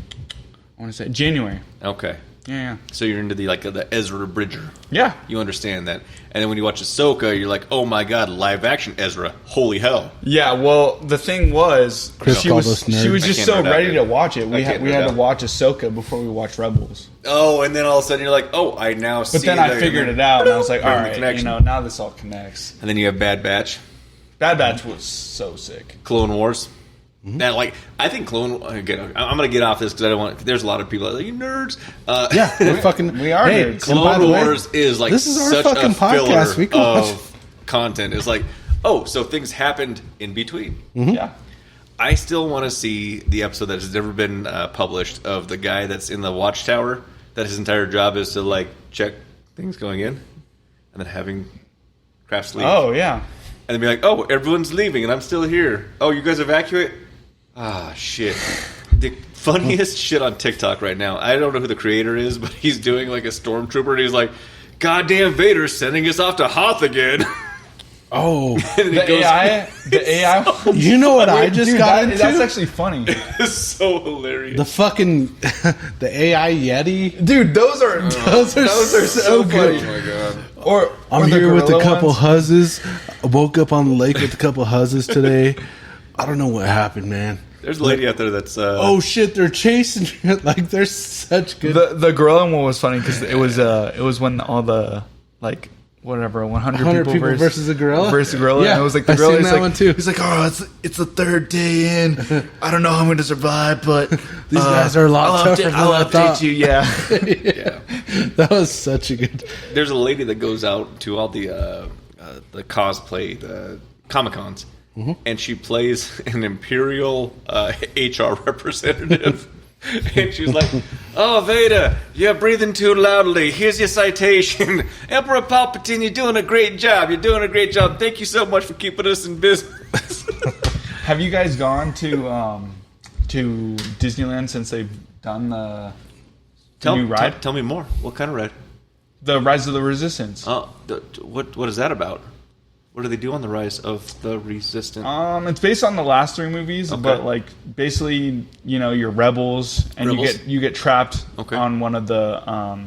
Speaker 2: want to say January.
Speaker 3: Okay.
Speaker 2: Yeah,
Speaker 3: So you're into the Ezra Bridger.
Speaker 2: yeah.
Speaker 3: You understand that. And then when you watch Ahsoka, you're like, oh my god, live action Ezra. Holy hell.
Speaker 2: Yeah, well, the thing was,
Speaker 1: Chris
Speaker 2: she
Speaker 1: called
Speaker 2: was
Speaker 1: us nerds.
Speaker 2: she was
Speaker 3: I
Speaker 2: just
Speaker 3: can't
Speaker 2: so
Speaker 3: nerd out,
Speaker 2: ready
Speaker 3: dude.
Speaker 2: to watch it.
Speaker 3: I
Speaker 2: We
Speaker 3: can't
Speaker 2: had
Speaker 3: nerd
Speaker 2: to
Speaker 3: out.
Speaker 2: watch Ahsoka before we watched Rebels.
Speaker 3: Oh, and then all of a sudden you're like, oh, I now see
Speaker 2: But then
Speaker 3: that.
Speaker 2: I figured it out, and I was like, all
Speaker 3: Bring the
Speaker 2: right,
Speaker 3: connection.
Speaker 2: now this all connects.
Speaker 3: And then you have Bad Batch,
Speaker 2: Bad Batch was so sick.
Speaker 3: Clone Wars. Now, I think again, I'm going to get off this because I don't want. There's a lot of people that are like, you nerds.
Speaker 1: Yeah, we're fucking.
Speaker 2: we are
Speaker 1: hey,
Speaker 2: nerds.
Speaker 1: and by
Speaker 3: Clone
Speaker 1: the way,
Speaker 3: Wars is like
Speaker 1: this is our
Speaker 3: such
Speaker 1: fucking
Speaker 3: a filler
Speaker 1: podcast. We can watch.
Speaker 3: of content. It's like, oh, so things happened in between.
Speaker 2: Yeah.
Speaker 3: I still want to see the episode that has never been published of the guy that's in the watchtower. That his entire job is to like check things going in, and then having crafts leave.
Speaker 2: Oh yeah,
Speaker 3: and then be like, oh, everyone's leaving, and I'm still here. Oh, you guys evacuate? Ah, shit. The funniest shit on TikTok right now. I don't know who the creator is, but he's doing like a stormtrooper, and he's like, "Goddamn Vader's sending us off to Hoth again."
Speaker 1: Oh,
Speaker 2: the AI.
Speaker 1: You know what I just got into?
Speaker 2: That's actually funny.
Speaker 3: It's so hilarious.
Speaker 1: The fucking the AI Yeti,
Speaker 2: Dude, those are so
Speaker 1: good.
Speaker 2: funny.
Speaker 3: Oh my god.
Speaker 2: Or
Speaker 1: I'm
Speaker 2: the
Speaker 1: here with a
Speaker 2: gorilla
Speaker 1: couple
Speaker 2: ones.
Speaker 1: huzzes. I woke up on the lake with a couple huzzes today. I don't know what happened, man.
Speaker 3: There's a lady out there that's
Speaker 1: Oh shit, they're chasing you. Like they're such good.
Speaker 2: The gorilla one was funny because it was when all the like whatever 100 people
Speaker 1: versus a gorilla.
Speaker 2: versus a gorilla.
Speaker 1: Yeah,
Speaker 2: and it was like the
Speaker 1: I
Speaker 2: gorilla
Speaker 1: seen
Speaker 2: is
Speaker 1: that
Speaker 2: like
Speaker 1: one too.
Speaker 2: He's like, oh, it's the third day in. I don't know how I'm going to survive, but
Speaker 1: These guys are a lot tougher than I thought.
Speaker 2: you. Yeah.
Speaker 3: yeah.
Speaker 1: That was such a good.
Speaker 3: There's a lady that goes out to all the cosplay, the Comic-Cons, and she plays an Imperial HR representative. And she's like, "Oh, Vader, you're breathing too loudly. Here's your citation. Emperor Palpatine, you're doing a great job. You're doing a great job. Thank you so much for keeping us in business."
Speaker 2: Have you guys gone to Disneyland since they've done the new ride?
Speaker 3: Tell me more. What kind of ride?
Speaker 2: The Rise of the Resistance.
Speaker 3: What is that about? What do they do on the Rise of the Resistance?
Speaker 2: It's based on the last 3 movies, but like basically, you're rebels, and you get trapped on one of the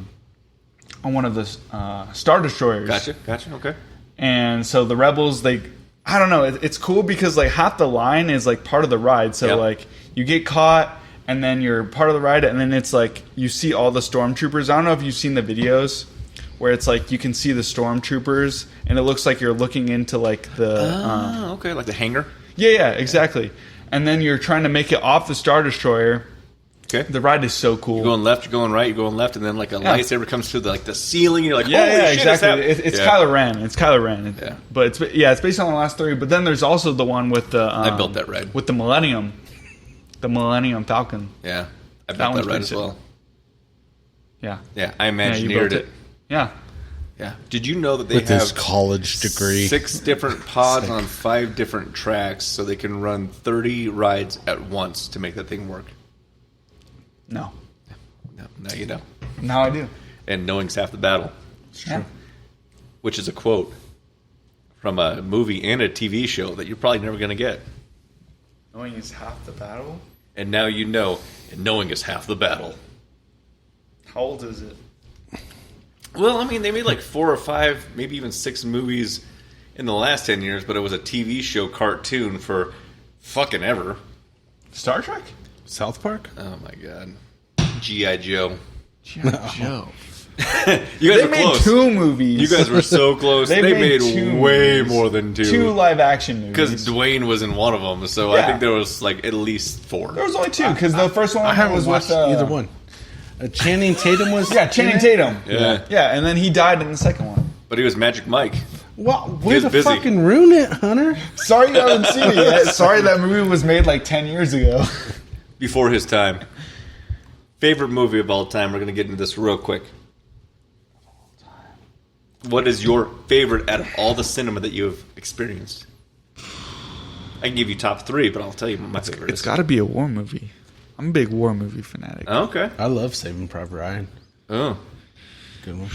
Speaker 2: Star Destroyers.
Speaker 3: Gotcha. Okay.
Speaker 2: And so the rebels, I don't know, it's cool because like half the line is like part of the ride. So like you get caught, and then you're part of the ride, and then it's like you see all the stormtroopers. I don't know if you've seen the videos where it's like you can see the stormtroopers, and it looks like you're looking into like the
Speaker 3: like the hangar.
Speaker 2: Yeah, exactly. And then you're trying to make it off the Star Destroyer.
Speaker 3: Okay.
Speaker 2: The ride is so cool.
Speaker 3: You're going left, you're going right, you're going left, and then like a lightsaber comes through the ceiling. And you're like,
Speaker 2: yeah,
Speaker 3: shit,
Speaker 2: exactly. It's Kylo Ren. It's Kylo Ren.
Speaker 3: Yeah.
Speaker 2: But it's based on the last 3. But then there's also the one with the
Speaker 3: I built that ride
Speaker 2: with the Millennium Falcon.
Speaker 3: Yeah, I built that ride as well.
Speaker 2: Yeah.
Speaker 3: Yeah, I imagineered it.
Speaker 2: Yeah.
Speaker 3: Yeah. Did you know that they
Speaker 1: With
Speaker 3: have
Speaker 1: this college degree
Speaker 3: 6 different pods on 5 different tracks, so they can run 30 rides at once to make that thing work?
Speaker 2: No.
Speaker 3: No, now you know.
Speaker 2: Now I do.
Speaker 3: And knowing's half the battle.
Speaker 2: It's true.
Speaker 3: Which is a quote from a movie and a TV show that you're probably never going to get.
Speaker 2: Knowing is half the battle?
Speaker 3: And now you know, and knowing is half the battle.
Speaker 2: How old is it?
Speaker 3: Well, I mean, they made like 4 or 5, maybe even 6 movies in the last 10 years, but it was a TV show cartoon for fucking ever.
Speaker 2: Star Trek?
Speaker 1: South Park.
Speaker 3: Oh my god. G.I. Joe.
Speaker 2: G.I. Joe.
Speaker 3: You guys
Speaker 2: They
Speaker 3: were
Speaker 2: made
Speaker 3: close.
Speaker 2: 2 movies.
Speaker 3: You guys were so close. They made
Speaker 2: 2
Speaker 3: way
Speaker 2: movies.
Speaker 3: more than 2.
Speaker 2: 2 live action movies.
Speaker 3: Because Dwayne was in one of them, so I
Speaker 2: Yeah.
Speaker 3: think there was like at least 4.
Speaker 2: There was only 2, because the first one
Speaker 1: I haven't
Speaker 2: was
Speaker 1: watched
Speaker 2: with
Speaker 1: either one. Channing Tatum was.
Speaker 2: Channing
Speaker 1: in it?
Speaker 2: Tatum.
Speaker 3: Yeah.
Speaker 2: And then he died in the second one.
Speaker 3: But he was Magic Mike.
Speaker 1: Well, way
Speaker 3: was
Speaker 1: to
Speaker 3: busy.
Speaker 1: fucking ruin it, Hunter.
Speaker 2: Sorry you haven't seen it yet. Sorry that movie was made like 10 years ago.
Speaker 3: Before his time. Favorite movie of all time. We're going to get into this real quick. What is your favorite out of all the cinema that you have experienced? I can give you top 3, but I'll tell you what my favorite
Speaker 2: It's
Speaker 3: is.
Speaker 2: got to be a war movie. I'm a big war movie fanatic.
Speaker 3: Oh, okay.
Speaker 1: I love Saving Private Ryan.
Speaker 3: Oh.
Speaker 1: Good one.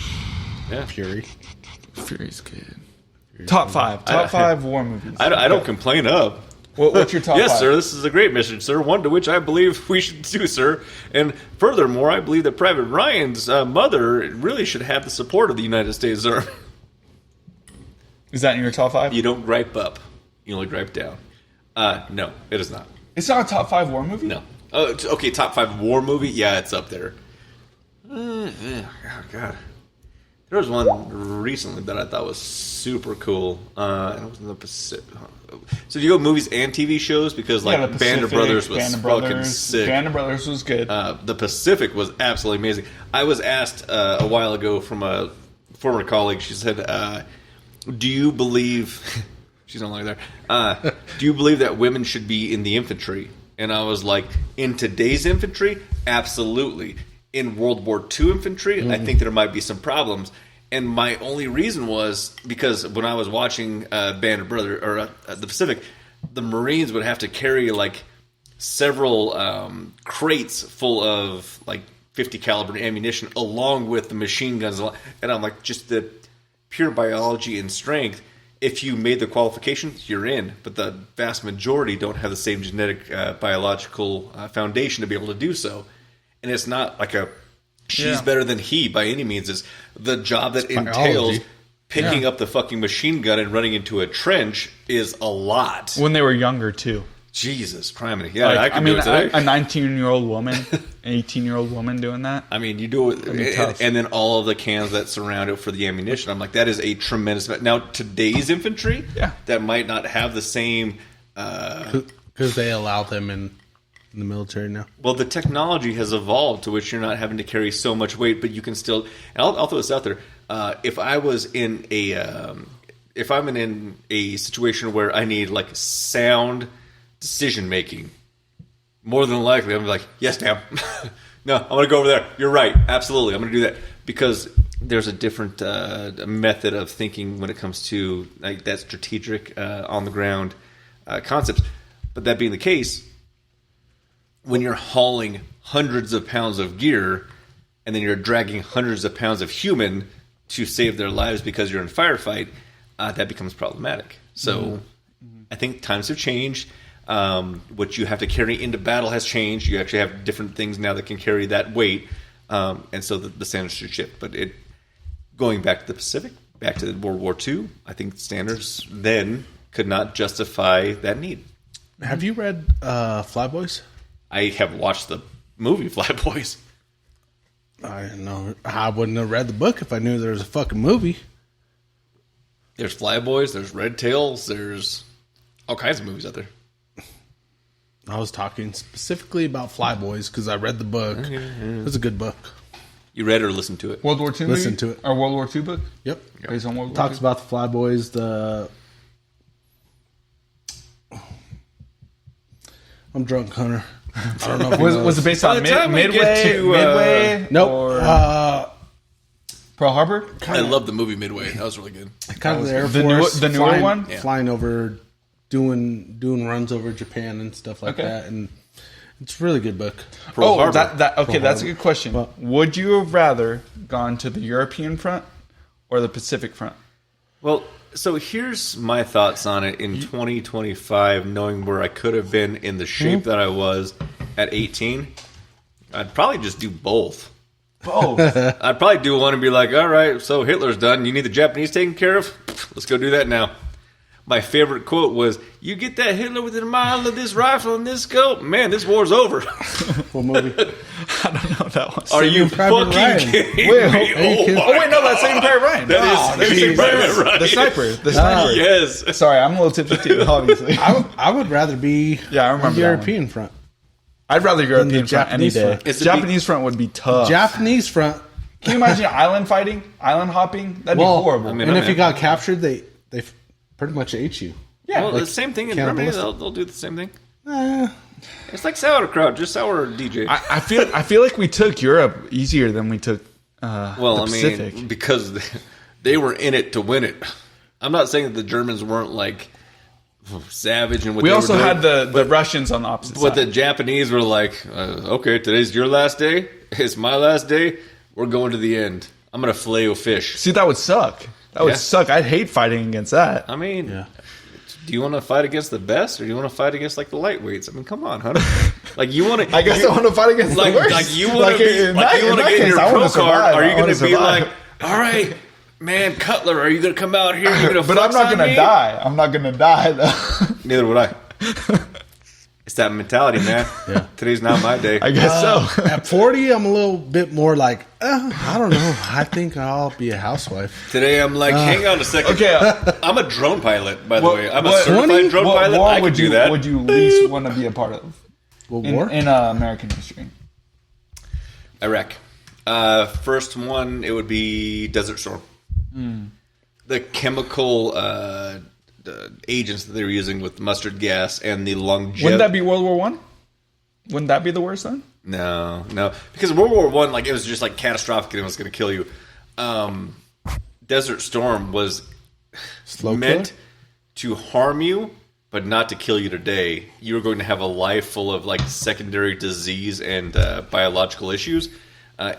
Speaker 3: Yeah.
Speaker 1: Fury.
Speaker 2: Fury's good. Top 5. Top 5 war movies.
Speaker 3: I don't complain up.
Speaker 2: What's your top 5?
Speaker 3: Yes, sir. This is a great mission, sir. One to which I believe we should do, sir. And furthermore, I believe that Private Ryan's mother really should have the support of the United States, sir.
Speaker 2: Is that in your top 5?
Speaker 3: You don't gripe up. You only gripe down. No, it is not.
Speaker 2: It's not a top 5 war movie?
Speaker 3: No. Okay, top 5 war movie? Yeah, it's up there. Oh, God. There was one recently that I thought was super cool. It was in the Pacific. So do you go movies and TV shows? Because like
Speaker 2: the
Speaker 3: Band of
Speaker 2: Pacific,
Speaker 3: Brothers was
Speaker 2: Band of
Speaker 3: fucking
Speaker 2: Brothers.
Speaker 3: sick.
Speaker 2: Band of Brothers was good.
Speaker 3: The Pacific was absolutely amazing. I was asked a while ago from a former colleague. She said, "Do you believe?" She's no longer there. Do you believe that women should be in the infantry? And I was like, in today's infantry, absolutely. In World War II infantry, I think there might be some problems. And my only reason was because when I was watching Band of Brothers or the Pacific, the Marines would have to carry like several crates full of like 50 caliber ammunition along with the machine guns. And I'm like, just the pure biology and strength. If you made the qualifications, you're in. But the vast majority don't have the same genetic biological foundation to be able to do so. And it's not like a she's better than he by any means. It's the job that entails picking up the fucking machine gun and running into a trench is a lot.
Speaker 2: When they were younger, too.
Speaker 3: Jesus, criminy. Yeah, I could do it today.
Speaker 2: A 19-year-old woman, an 18-year-old woman doing that.
Speaker 3: I mean, you do it, and then all of the cans that surround it for the ammunition. I'm like, that is a tremendous... Now, today's infantry, that might not have the same...
Speaker 1: Because they allow them in the military now.
Speaker 3: Well, the technology has evolved to which you're not having to carry so much weight, but you can still... And I'll throw this out there. If I'm in a situation where I need, like, sound... decision making, more than likely I'm like, yes, damn. No, I'm gonna go over there. You're right, absolutely, I'm gonna do that, because there's a different method of thinking when it comes to like that strategic on the ground concepts. But that being the case, when you're hauling hundreds of pounds of gear and then you're dragging hundreds of pounds of human to save their lives because you're in a firefight, that becomes problematic. So I think times have changed. What you have to carry into battle has changed. You actually have different things now that can carry that weight, and so the standards should shift. But going back to the Pacific, back to World War II, I think standards then could not justify that need.
Speaker 1: Have you read Flyboys?
Speaker 3: I have watched the movie Flyboys.
Speaker 1: I know. I wouldn't have read the book if I knew there was a fucking movie.
Speaker 3: There's Flyboys, there's Red Tails, there's all kinds of movies out there.
Speaker 1: I was talking specifically about Flyboys because I read the book. It was a good book.
Speaker 3: You read or listened to it?
Speaker 2: World War II movie?
Speaker 1: Listened to it.
Speaker 2: Or World War II book?
Speaker 1: Yep.
Speaker 2: Based on World War
Speaker 1: Talks
Speaker 2: II?
Speaker 1: about the Flyboys, I'm drunk, Hunter. I don't know if
Speaker 2: was it based on Midway? Midway?
Speaker 1: Nope.
Speaker 2: Or, Pearl Harbor?
Speaker 3: I love the movie Midway. That was really good.
Speaker 1: Kind of the Air Force.
Speaker 2: The newer one?
Speaker 1: Flying over... Doing runs over Japan and stuff like that, and it's a really good book.
Speaker 2: That's a good question. Well, would you have rather gone to the European front or the Pacific front?
Speaker 3: Well, so here's my thoughts on it in 2025, knowing where I could have been in the shape that I was at 18. I'd probably just do both.
Speaker 2: Both?
Speaker 3: I'd probably do one and be like, all right, so Hitler's done. You need the Japanese taken care of? Let's go do that now. My favorite quote was, you get that Hitler within a mile of this rifle and this scope, man, this war's over.
Speaker 1: What movie?
Speaker 2: I don't know that one.
Speaker 3: Are you fucking kidding me?
Speaker 2: No, that's Saving Private Ryan.
Speaker 3: That is Saving Private Ryan.
Speaker 2: The sniper.
Speaker 3: Yes.
Speaker 2: Sorry, I'm a little tipsy too, obviously.
Speaker 1: I would rather be on the European front.
Speaker 2: I'd rather European front any day. Japanese front would be tough.
Speaker 1: Japanese front.
Speaker 2: Can you imagine island fighting, island hopping? That'd be horrible.
Speaker 1: And if you got captured, they pretty much ate you.
Speaker 3: Yeah, well, the same thing in Germany. They'll do the same thing. It's like sauerkraut, just sour DJ.
Speaker 2: I feel like we took Europe easier than we took the Pacific.
Speaker 3: Mean, because they were in it to win it. I'm not saying that the Germans weren't like savage and what
Speaker 2: we
Speaker 3: they
Speaker 2: also
Speaker 3: were doing,
Speaker 2: had the Russians on the opposite side.
Speaker 3: But the Japanese were like, okay, today's your last day. It's my last day. We're going to the end. I'm going to fillet a fish.
Speaker 2: See, that would suck. That would suck. I'd hate fighting against that.
Speaker 3: I mean, do you want to fight against the best, or do you want to fight against like the lightweights? I mean, come on, huh? Like you want to?
Speaker 2: I guess I want to fight against the worst.
Speaker 3: Like you want to get in your pro card. Are you going to be like, all right, man, Cutler, are you going to come out here?
Speaker 2: But I'm not going to die. I'm not going to die though.
Speaker 3: Neither would I. It's that mentality, man. Yeah. Today's not my day.
Speaker 2: I guess so.
Speaker 1: At 40, I'm a little bit more like, I don't know. I think I'll be a housewife.
Speaker 3: Today, I'm like, hang on a second. Okay, I'm a drone pilot, by the way. I'm a certified drone pilot. I could do that.
Speaker 2: What would you least want to be a part of?
Speaker 1: What war?
Speaker 2: In American history.
Speaker 3: Iraq. First one, it would be Desert Storm. The chemical agents that they were using with mustard gas and the longevity.
Speaker 2: Wouldn't that be World War One? Wouldn't that be the worst then?
Speaker 3: No, because World War One, like it was just like catastrophic and it was going to kill you. Desert Storm was meant to harm you, but not to kill you today. You were going to have a life full of like secondary disease and biological issues.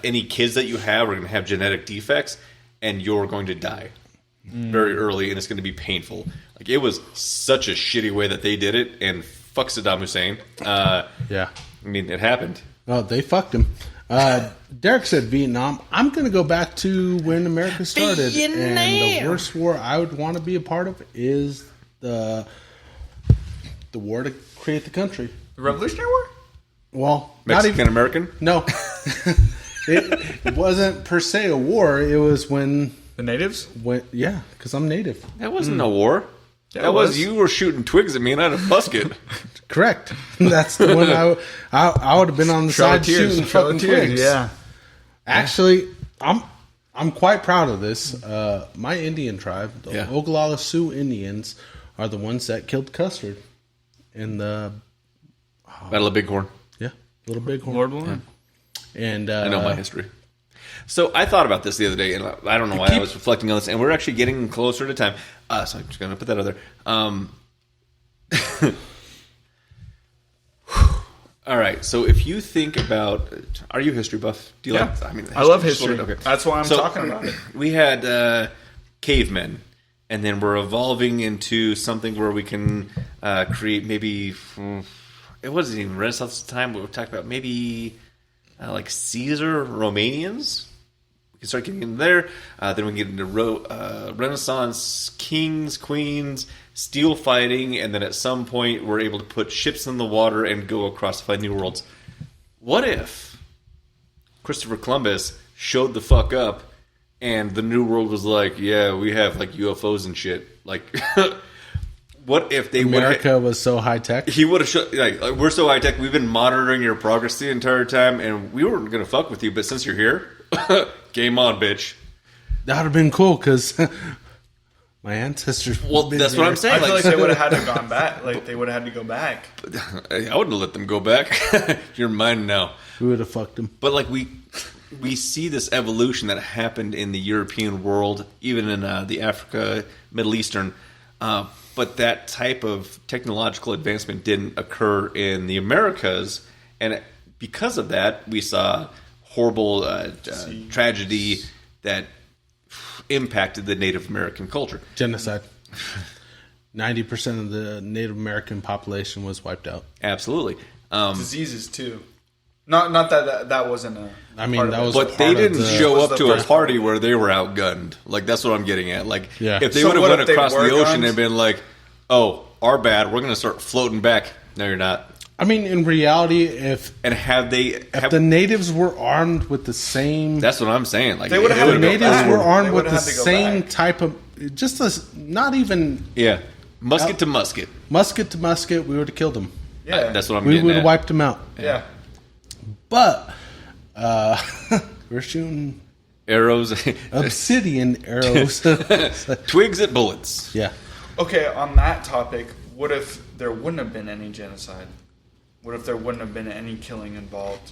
Speaker 3: Any kids that you have are going to have genetic defects, and you're going to die very early, and it's going to be painful. Like it was such a shitty way that they did it, and fuck Saddam Hussein.
Speaker 1: Yeah,
Speaker 3: I mean it happened.
Speaker 1: Oh, they fucked him. Derek said Vietnam. I'm going to go back to when America started, and the worst war I would want to be a part of is the war to create the country.
Speaker 2: The Revolutionary War?
Speaker 1: Well,
Speaker 3: Mexican American?
Speaker 1: No. It wasn't per se a war. It was when
Speaker 2: the natives?
Speaker 1: Yeah, because I'm native.
Speaker 3: That wasn't a war.
Speaker 2: Yeah,
Speaker 3: that was you were shooting twigs at me and I had a musket.
Speaker 1: Correct. That's the one I would have been on the side shooting fucking twigs.
Speaker 2: Yeah.
Speaker 1: Actually, I'm quite proud of this. My Indian tribe, the Oglala Sioux Indians, are the ones that killed Custard in the
Speaker 3: Battle of Bighorn.
Speaker 1: Yeah, Little Bighorn.
Speaker 2: Lord Warren.
Speaker 1: And
Speaker 3: I know my history. So I thought about this the other day, and I don't know why I was reflecting on this, and we're actually getting closer to time. So I'm just going to put that out there. All right. So if you think about, are you a history buff? Do you like?
Speaker 2: I love history.
Speaker 3: Okay.
Speaker 2: That's why I'm talking about it.
Speaker 3: We had cavemen, and then we're evolving into something where we can create maybe. It wasn't even Renaissance time. We talked about maybe like Caesar, Romanians. We can start getting in there. Then we can get into Renaissance, kings, queens, steel fighting, and then at some point we're able to put ships in the water and go across to find new worlds. What if Christopher Columbus showed the fuck up and the new world was like, yeah, we have like UFOs and shit. Like, what if they
Speaker 1: America was so high tech?
Speaker 3: He would have showed, like, we're so high tech. We've been monitoring your progress the entire time, and we weren't gonna fuck with you. But since you're here, game on, bitch.
Speaker 1: That would have been cool because my ancestors.
Speaker 3: Well, that's what I'm saying.
Speaker 2: I feel like they would have had to have gone back. Like they would have had to go back.
Speaker 3: I wouldn't have let them go back. You're mine now.
Speaker 1: We would have fucked them.
Speaker 3: But like we see this evolution that happened in the European world, even in the Africa, Middle Eastern. But that type of technological advancement didn't occur in the Americas, and because of that, we saw horrible tragedy that impacted the Native American culture.
Speaker 1: Genocide. 90% of the Native American population was wiped out.
Speaker 3: Absolutely.
Speaker 2: Diseases too. Not that wasn't a.
Speaker 1: I mean, that was.
Speaker 3: But they didn't show up to a party where they were outgunned. Like that's what I'm getting at. Like if they would have went across the ocean and been like, "Oh, our bad, we're going to start floating back." No, you're not.
Speaker 1: I mean, in reality, if
Speaker 3: the
Speaker 1: natives were armed with the same,
Speaker 3: that's what I'm saying. Like
Speaker 2: they would have.
Speaker 1: The natives were armed with the same type of, not even.
Speaker 3: Yeah, musket to musket.
Speaker 1: Musket to musket, we would have killed them.
Speaker 3: Yeah, that's what I'm.
Speaker 1: We would have wiped them out.
Speaker 2: Yeah.
Speaker 1: But we're shooting
Speaker 3: arrows,
Speaker 1: obsidian arrows,
Speaker 3: twigs at bullets.
Speaker 1: Yeah.
Speaker 2: Okay, on that topic, what if there wouldn't have been any genocide? What if there wouldn't have been any killing involved?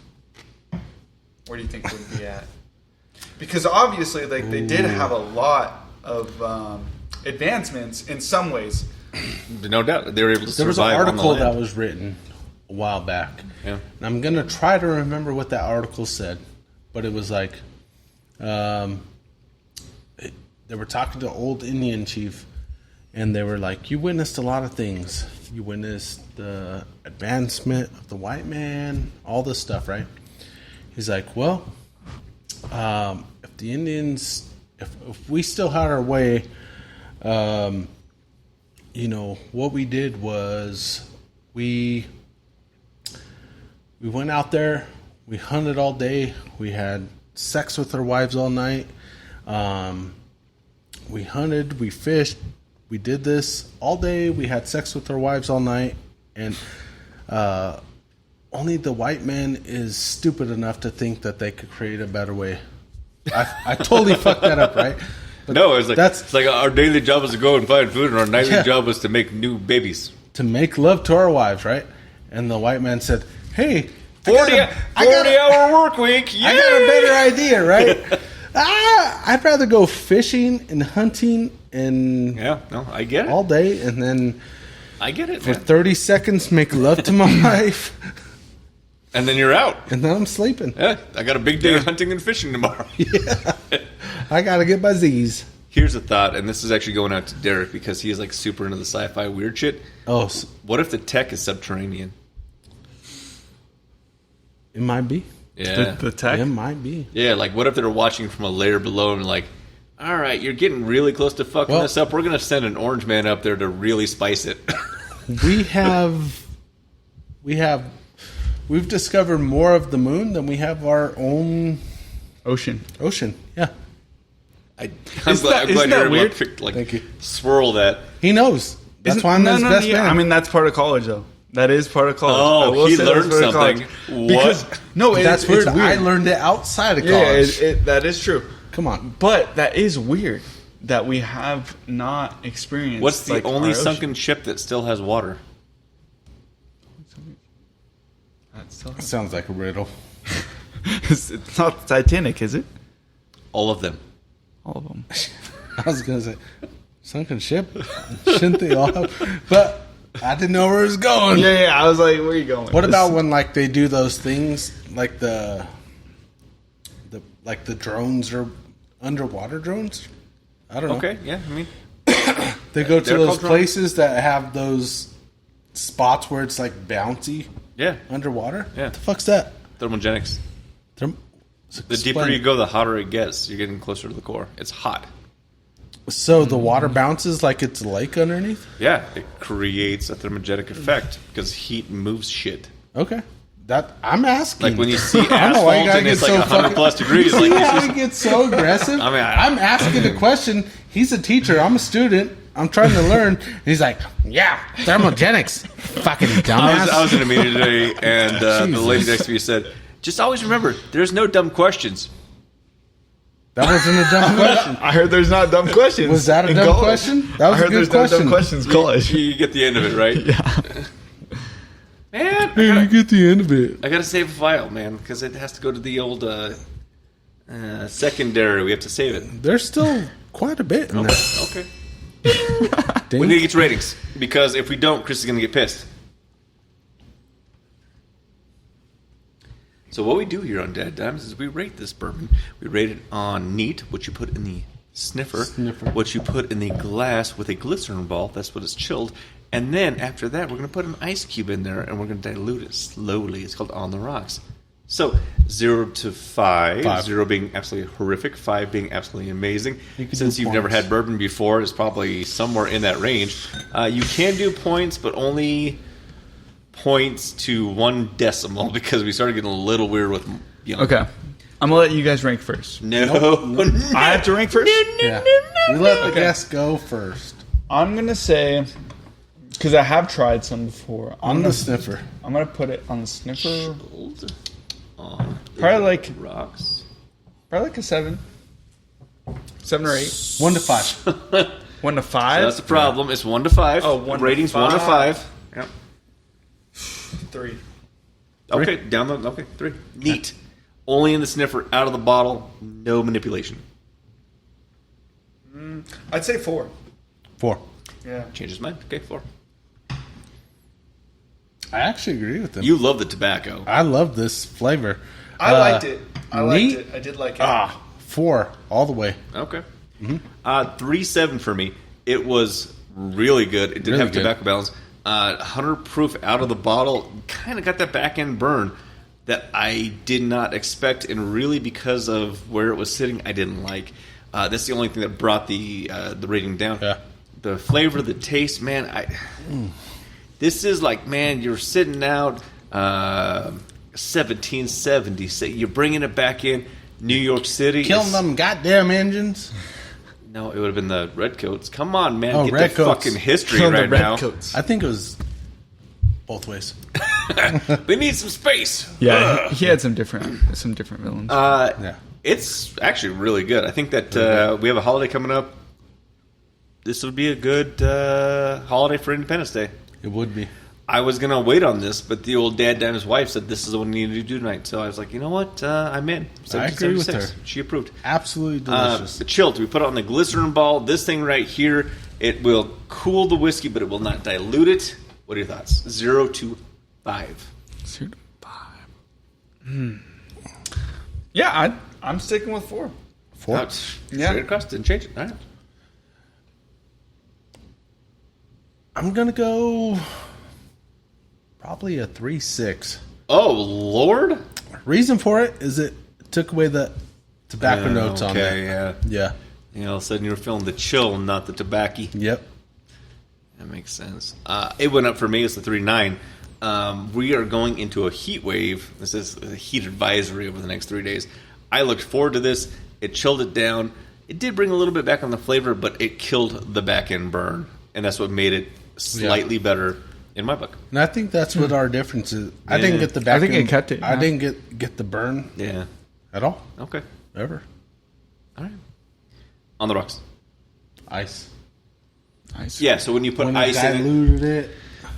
Speaker 2: Where do you think we'd be at? Because obviously, like they did have a lot of advancements in some ways.
Speaker 3: No doubt, they were able to survive.
Speaker 1: There was an article that was written a while back.
Speaker 3: Yeah.
Speaker 1: And I'm going to try to remember what that article said. But it was like, they were talking to an old Indian chief, and they were like, you witnessed a lot of things. You witnessed the advancement of the white man, all this stuff, right? He's like, well, if the Indians, if we still had our way, what we did was we went out there, we hunted all day, we had sex with our wives all night, we hunted, we fished, we did this all day, we had sex with our wives all night, and only the white man is stupid enough to think that they could create a better way. I totally fucked that up, right?
Speaker 3: No, it's like our daily job is to go and find food, and our nightly job is to make new babies.
Speaker 1: To make love to our wives, right? And the white man said, hey,
Speaker 3: 40-hour work week. Yeah.
Speaker 1: I got a better idea, right? I'd rather go fishing and hunting and
Speaker 3: I get it
Speaker 1: all day, and then
Speaker 3: I get it
Speaker 1: for 30 seconds make love to my wife,
Speaker 3: and then you're out,
Speaker 1: and then I'm sleeping.
Speaker 3: Yeah, I got a big day of hunting and fishing tomorrow.
Speaker 1: Yeah, I gotta get my Z's.
Speaker 3: Here's a thought, and this is actually going out to Derek because he's like super into the sci-fi weird shit.
Speaker 1: Oh,
Speaker 3: what if the tech is subterranean?
Speaker 1: It might be.
Speaker 3: Yeah,
Speaker 2: the tech.
Speaker 1: It might be.
Speaker 3: Yeah, like what if they're watching from a layer below and like, all right, you're getting really close to fucking this up. We're gonna send an orange man up there to really spice it.
Speaker 1: We've discovered more of the moon than we have our own
Speaker 2: ocean.
Speaker 1: Yeah.
Speaker 3: I'm glad you're weird.
Speaker 1: Thank you.
Speaker 3: Swirl that.
Speaker 1: He knows. That's why I'm his best man.
Speaker 2: I mean, that's part of college, though. That is part of college.
Speaker 3: Oh, he learned something.
Speaker 1: Because, that's weird. I learned it outside of college.
Speaker 2: Yeah, that is true.
Speaker 1: Come on.
Speaker 2: But that is weird that we have not experienced.
Speaker 3: What's the only sunken ship that still has water?
Speaker 1: That sounds like a riddle.
Speaker 2: It's not the Titanic, is it?
Speaker 3: All of them.
Speaker 2: All of them.
Speaker 1: I was going to say, sunken ship? Shouldn't they all have? But I didn't know where it was going.
Speaker 2: Yeah. I was like, where are you going?
Speaker 1: What about when like they do those things like the drones or underwater drones? I don't know.
Speaker 3: Okay, yeah. I mean,
Speaker 1: they go to those places that have those spots where it's like bouncy.
Speaker 3: Yeah.
Speaker 1: Underwater?
Speaker 3: Yeah.
Speaker 1: What the fuck's that?
Speaker 3: Thermogenics. The deeper you go, the hotter it gets. You're getting closer to the core. It's hot.
Speaker 1: So the water bounces like it's a lake underneath?
Speaker 3: Yeah, it creates a thermogenic effect because heat moves shit.
Speaker 1: Okay. That I'm asking.
Speaker 3: Like when you see asphalt and it's like 100 plus degrees.
Speaker 1: Like he gets so aggressive. I mean, I'm asking a question. He's a teacher. I'm a student. I'm trying to learn. And he's like, yeah, thermogenics. Fucking dumbass.
Speaker 3: I was in a meeting today, and the lady next to me said, just always remember, there's no dumb questions.
Speaker 1: That wasn't a dumb question.
Speaker 2: I heard there's not dumb questions.
Speaker 1: Was that a dumb question? That was a good question.
Speaker 2: No dumb questions in college.
Speaker 3: You get the end of it, right?
Speaker 2: Yeah.
Speaker 3: Man,
Speaker 1: you get the end of it.
Speaker 3: I gotta save a file, man, because it has to go to the old secondary. We have to save it.
Speaker 1: There's still quite a bit in there.
Speaker 3: Okay. We need to get ratings, because if we don't, Chris is gonna get pissed. So what we do here on DadDimes is we rate this bourbon. We rate it on neat, what you put in the sniffer, what you put in the glass with a glycerin ball. That's what is chilled. And then after that, we're going to put an ice cube in there, and we're going to dilute it slowly. It's called On the Rocks. So 0 to 5, 0 being absolutely horrific, 5 being absolutely amazing. Since you've never had bourbon before, it's probably somewhere in that range. You can do points, but only points to 1 decimal, because we started getting a little weird with young.
Speaker 2: Okay. I'm going to let you guys rank first.
Speaker 3: No.
Speaker 2: I have to rank first?
Speaker 1: Yeah. We let the guests go first.
Speaker 2: I'm going to say, because I have tried some before.
Speaker 1: On the sniffer.
Speaker 2: I'm going to put it on the sniffer.
Speaker 3: Probably like rocks.
Speaker 2: Probably like a 7. 7 or 8.
Speaker 1: 1 to 5.
Speaker 2: 1 to 5?
Speaker 3: So that's the problem. Yeah. It's 1 to 5.
Speaker 2: Oh, 1
Speaker 3: ratings
Speaker 2: to 5.
Speaker 3: 1 to 5. Yep.
Speaker 2: 3.
Speaker 3: Okay, down the 3. Neat. Only in the sniffer, out of the bottle, no manipulation.
Speaker 2: I'd say 4.
Speaker 1: 4.
Speaker 2: Yeah.
Speaker 3: Change his mind. Okay, 4.
Speaker 1: I actually agree with him.
Speaker 3: You love the tobacco.
Speaker 1: I love this flavor.
Speaker 2: I liked it. I did like it.
Speaker 1: 4 all the way.
Speaker 3: Okay. 3.7 for me. It was really good. It did have tobacco balance. 100 proof out of the bottle. Kind of got that back end burn that I did not expect, and really because of where it was sitting, I didn't like. That's the only thing that brought the rating down.
Speaker 1: Yeah.
Speaker 3: The flavor, the taste, man. This is like, man, you're sitting out 1770. You're bringing it back in New York City.
Speaker 1: Killing them goddamn engines.
Speaker 3: No, it would have been the Redcoats. Come on, man. Get
Speaker 1: Redcoats.
Speaker 3: the fucking history
Speaker 2: Killing
Speaker 3: right
Speaker 2: the
Speaker 3: now.
Speaker 2: Redcoats.
Speaker 1: I think it was both ways.
Speaker 3: They need some space.
Speaker 2: Yeah, he had some different villains.
Speaker 3: It's actually really good. I think that we have a holiday coming up. This would be a good holiday for Independence Day.
Speaker 1: It would be.
Speaker 3: I was going to wait on this, but the old DadDimes wife said this is what we need to do tonight. So I was like, you know what? I'm in.
Speaker 1: I agree with her.
Speaker 3: She approved.
Speaker 1: Absolutely delicious.
Speaker 3: Chilled. We put it on the glycerin ball. This thing right here, it will cool the whiskey, but it will not dilute it. What are your thoughts? 0 to 5.
Speaker 2: 0 to 5. Yeah, I'm sticking with 4.
Speaker 1: 4?
Speaker 3: Straight across. Didn't change it. All right.
Speaker 1: I'm going to go probably a 3.6.
Speaker 3: Oh, Lord.
Speaker 1: Reason for it is it took away the tobacco notes on there.
Speaker 3: Yeah.
Speaker 1: Yeah.
Speaker 3: You know, all of a sudden you were feeling the chill, not the tobacco.
Speaker 1: Yep.
Speaker 3: That makes sense. It went up for me. It's the 3.9. We are going into a heat wave. This is a heat advisory over the next 3 days. I looked forward to this. It chilled it down. It did bring a little bit back on the flavor, but it killed the back end burn. And that's what made it slightly better in my book.
Speaker 1: And I think that's what our difference is. I didn't get the back.
Speaker 2: I think it kept it.
Speaker 1: I didn't get the burn.
Speaker 3: Yeah.
Speaker 1: At all.
Speaker 3: Okay.
Speaker 1: Ever.
Speaker 3: All right. On the rocks.
Speaker 1: Ice.
Speaker 3: Yeah. So when you put ice in it,
Speaker 1: diluted it.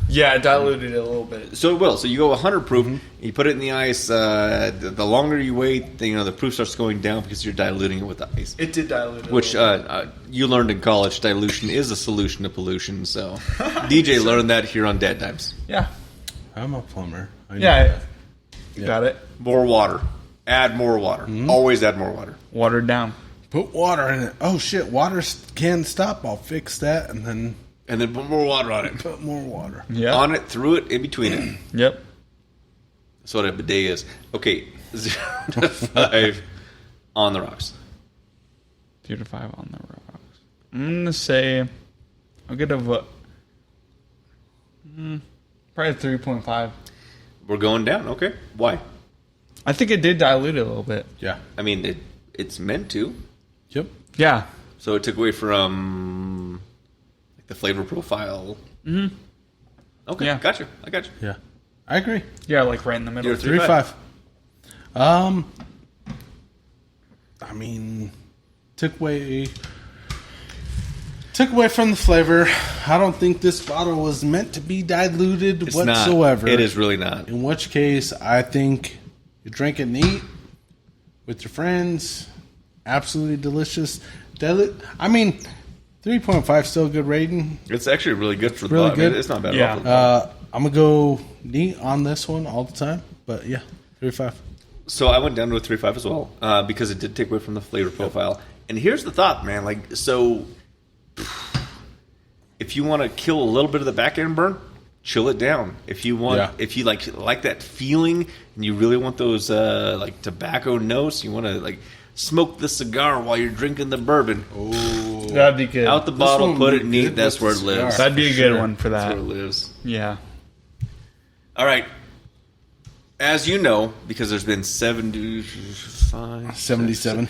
Speaker 2: Yeah, I diluted it a little bit.
Speaker 3: So it will. So you go 100 proof. You put it in the ice. The longer you wait, the proof starts going down because you're diluting it with the ice.
Speaker 2: It did dilute it.
Speaker 3: Which you learned in college. Dilution is a solution to pollution. So DJ learned that here on DadDimes.
Speaker 2: Yeah.
Speaker 1: I'm a plumber.
Speaker 2: You got it.
Speaker 3: More water. Add more water. Always add more water.
Speaker 2: Watered down.
Speaker 1: Put water in it. Oh shit! Water can't stop. I'll fix that and then
Speaker 3: put more water on it.
Speaker 1: put more water.
Speaker 2: Yeah.
Speaker 3: On it, through it, in between it.
Speaker 2: Yep.
Speaker 3: That's what a bidet is. Okay, 0 to 5 on the rocks.
Speaker 2: 0 to 5 on the rocks. I'm gonna say I'll get probably 3.5.
Speaker 3: We're going down. Okay, why?
Speaker 2: I think it did dilute it a little bit.
Speaker 1: Yeah.
Speaker 3: I mean, it's meant to.
Speaker 1: Yep.
Speaker 2: Yeah.
Speaker 3: So it took away from the flavor profile.
Speaker 2: Mm-hmm.
Speaker 3: Okay,
Speaker 2: Yeah.
Speaker 3: Gotcha. I got you.
Speaker 1: Yeah. I agree.
Speaker 2: Yeah, like right in the middle.
Speaker 3: You're
Speaker 1: 3.5. I mean, took away from the flavor. I don't think this bottle was meant to be diluted
Speaker 3: It's
Speaker 1: whatsoever.
Speaker 3: Not. It is really not.
Speaker 1: In which case, I think you drink it neat with your friends. Absolutely delicious. I mean, 3.5 still a good rating.
Speaker 3: It's actually really good for the
Speaker 1: Really
Speaker 3: bottle. I mean,
Speaker 1: good.
Speaker 3: it's not bad
Speaker 2: Yeah.
Speaker 3: at all.
Speaker 1: I'm going to go neat on this one all the time. But yeah, 3.5.
Speaker 3: So I went down to a 3.5 as well because it did take away from the flavor profile. And here's the thought, man. So if you want to kill a little bit of the back end burn, chill it down. If you want, if you like that feeling and you really want those tobacco notes, you want to smoke the cigar while you're drinking the bourbon.
Speaker 2: Oh, that'd be good.
Speaker 3: Out the bottle, put it neat. That's where it lives.
Speaker 2: That'd be a good one for that.
Speaker 3: That's where it lives.
Speaker 2: Yeah.
Speaker 3: All right. As you know, because there's been 77.
Speaker 1: 77.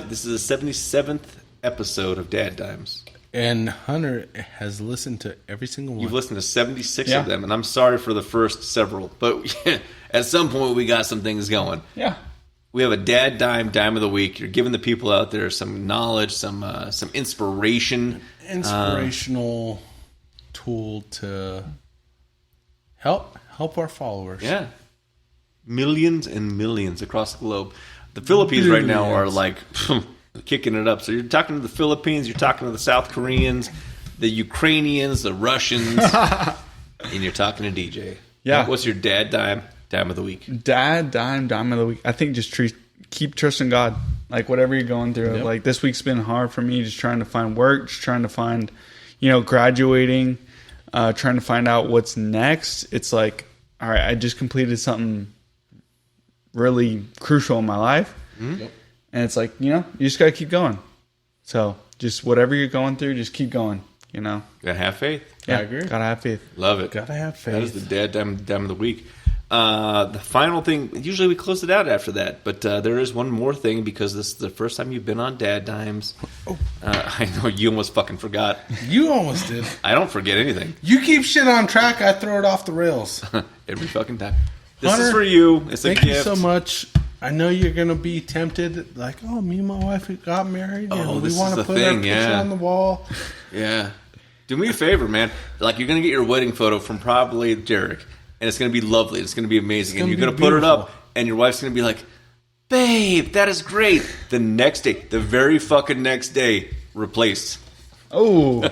Speaker 3: This is the 77th episode of DadDimes.
Speaker 1: And Hunter has listened to every single one.
Speaker 3: You've listened to 76 of them, and I'm sorry for the first several. But at some point, we got some things going.
Speaker 2: Yeah.
Speaker 3: We have a Dime of the Week. You're giving the people out there some knowledge, some inspiration.
Speaker 1: Inspirational tool to help our followers.
Speaker 3: Yeah. Millions and millions across the globe. The Philippines right now are kicking it up. So you're talking to the Philippines, you're talking to the South Koreans, the Ukrainians, the Russians, and you're talking to DJ.
Speaker 2: Yeah.
Speaker 3: What's your Dime of the Week?
Speaker 2: Dime of the Week. I think just keep trusting God. Whatever you're going through.
Speaker 1: Yep.
Speaker 2: This week's been hard for me, just trying to find work, just trying to find, graduating, trying to find out what's next. It's all right, I just completed something really crucial in my life.
Speaker 3: Mm-hmm. Yep.
Speaker 2: And it's you just got to keep going. So just whatever you're going through, just keep going,
Speaker 3: Gotta have faith.
Speaker 2: Yeah,
Speaker 1: I agree.
Speaker 2: Gotta have faith.
Speaker 3: Love it.
Speaker 1: Gotta have faith.
Speaker 3: That is the Dime of the Week. The final thing, usually we close it out after that, but there is one more thing because this is the first time you've been on DadDimes.
Speaker 1: Oh.
Speaker 3: I know you almost fucking forgot.
Speaker 1: You almost did.
Speaker 3: I don't forget anything.
Speaker 1: You keep shit on track, I throw it off the rails.
Speaker 3: Every fucking time. This
Speaker 1: Hunter,
Speaker 3: is for you. It's a
Speaker 1: Thank
Speaker 3: gift.
Speaker 1: you so much. I know you're gonna be tempted, like, oh, me and my wife got married, and we
Speaker 3: this
Speaker 1: want
Speaker 3: is
Speaker 1: to
Speaker 3: the
Speaker 1: put our
Speaker 3: thing,
Speaker 1: picture on the wall.
Speaker 3: Yeah. Do me a favor, man. Like, you're going to get your wedding photo from probably Derek, and it's going to be lovely. It's going to be amazing. And you're going to put it up, and your wife's going to be like, babe, that is great. The next day, the very fucking next day, replaced.
Speaker 2: Oh.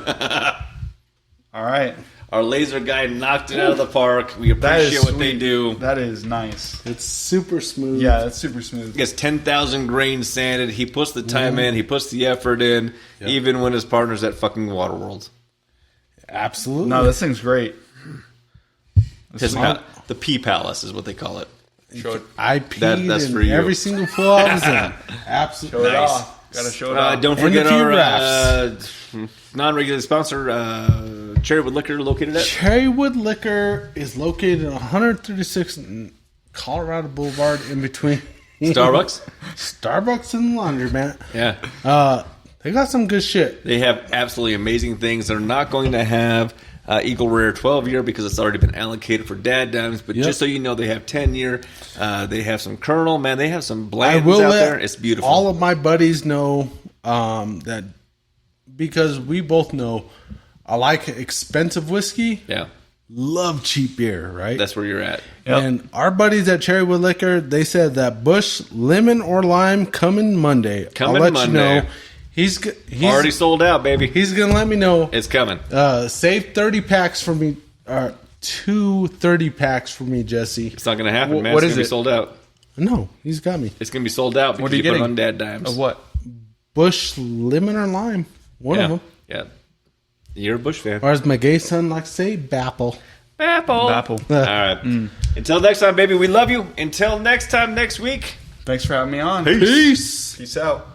Speaker 2: All right.
Speaker 3: Our laser guy knocked it out of the park. We appreciate what they do.
Speaker 2: That is nice.
Speaker 1: It's super smooth.
Speaker 2: Yeah, that's super smooth.
Speaker 3: He gets 10,000 grains sanded. He puts the time in. He puts the effort in, even when his partner's at fucking Waterworld.
Speaker 1: Absolutely.
Speaker 2: No, this thing's great.
Speaker 3: The Pea Palace is what they call it.
Speaker 1: I peed
Speaker 3: that's
Speaker 1: in
Speaker 3: for you.
Speaker 1: every single pool I was in. Absolutely.
Speaker 2: Show it off. Gotta show it off.
Speaker 3: Don't forget our non-regular sponsor, Cherrywood Liquor, located at?
Speaker 1: Cherrywood Liquor is located at 136 Colorado Boulevard, in between
Speaker 3: Starbucks?
Speaker 1: Starbucks and the laundromat.
Speaker 3: Yeah.
Speaker 1: They got some good shit.
Speaker 3: They have absolutely amazing things. They're not going to have Eagle Rare 12-year because it's already been allocated for DadDimes. But just so you know, they have 10-year. They have some Colonel. Man, they have some Blands out there. It's beautiful.
Speaker 1: All of my buddies know that, because we both know I like expensive whiskey.
Speaker 3: Yeah.
Speaker 1: Love cheap beer, right?
Speaker 3: That's where you're at.
Speaker 2: Yep.
Speaker 1: And our buddies at Cherrywood Liquor, they said that Bush lemon or lime coming Monday. I'll let you know. He's
Speaker 3: already sold out, baby.
Speaker 1: He's gonna let me know.
Speaker 3: It's coming.
Speaker 1: Save 30 packs for me. 2 30 packs for me, Jesse.
Speaker 3: It's not gonna happen, man.
Speaker 2: What
Speaker 3: it's
Speaker 2: is
Speaker 3: gonna
Speaker 2: it?
Speaker 3: be sold out.
Speaker 1: No, he's got me.
Speaker 3: It's gonna be sold out because
Speaker 2: What are you
Speaker 3: put it on
Speaker 2: getting?
Speaker 3: DadDimes.
Speaker 2: Of what?
Speaker 1: Bush lemon or lime. One of them.
Speaker 3: Yeah. You're a Bush fan.
Speaker 1: Or as my gay son likes to say, Bapple.
Speaker 3: Apple.
Speaker 2: All
Speaker 3: right. Until next time, baby. We love you. Until next time, next week.
Speaker 2: Thanks for having me on.
Speaker 1: Peace.
Speaker 2: Peace out.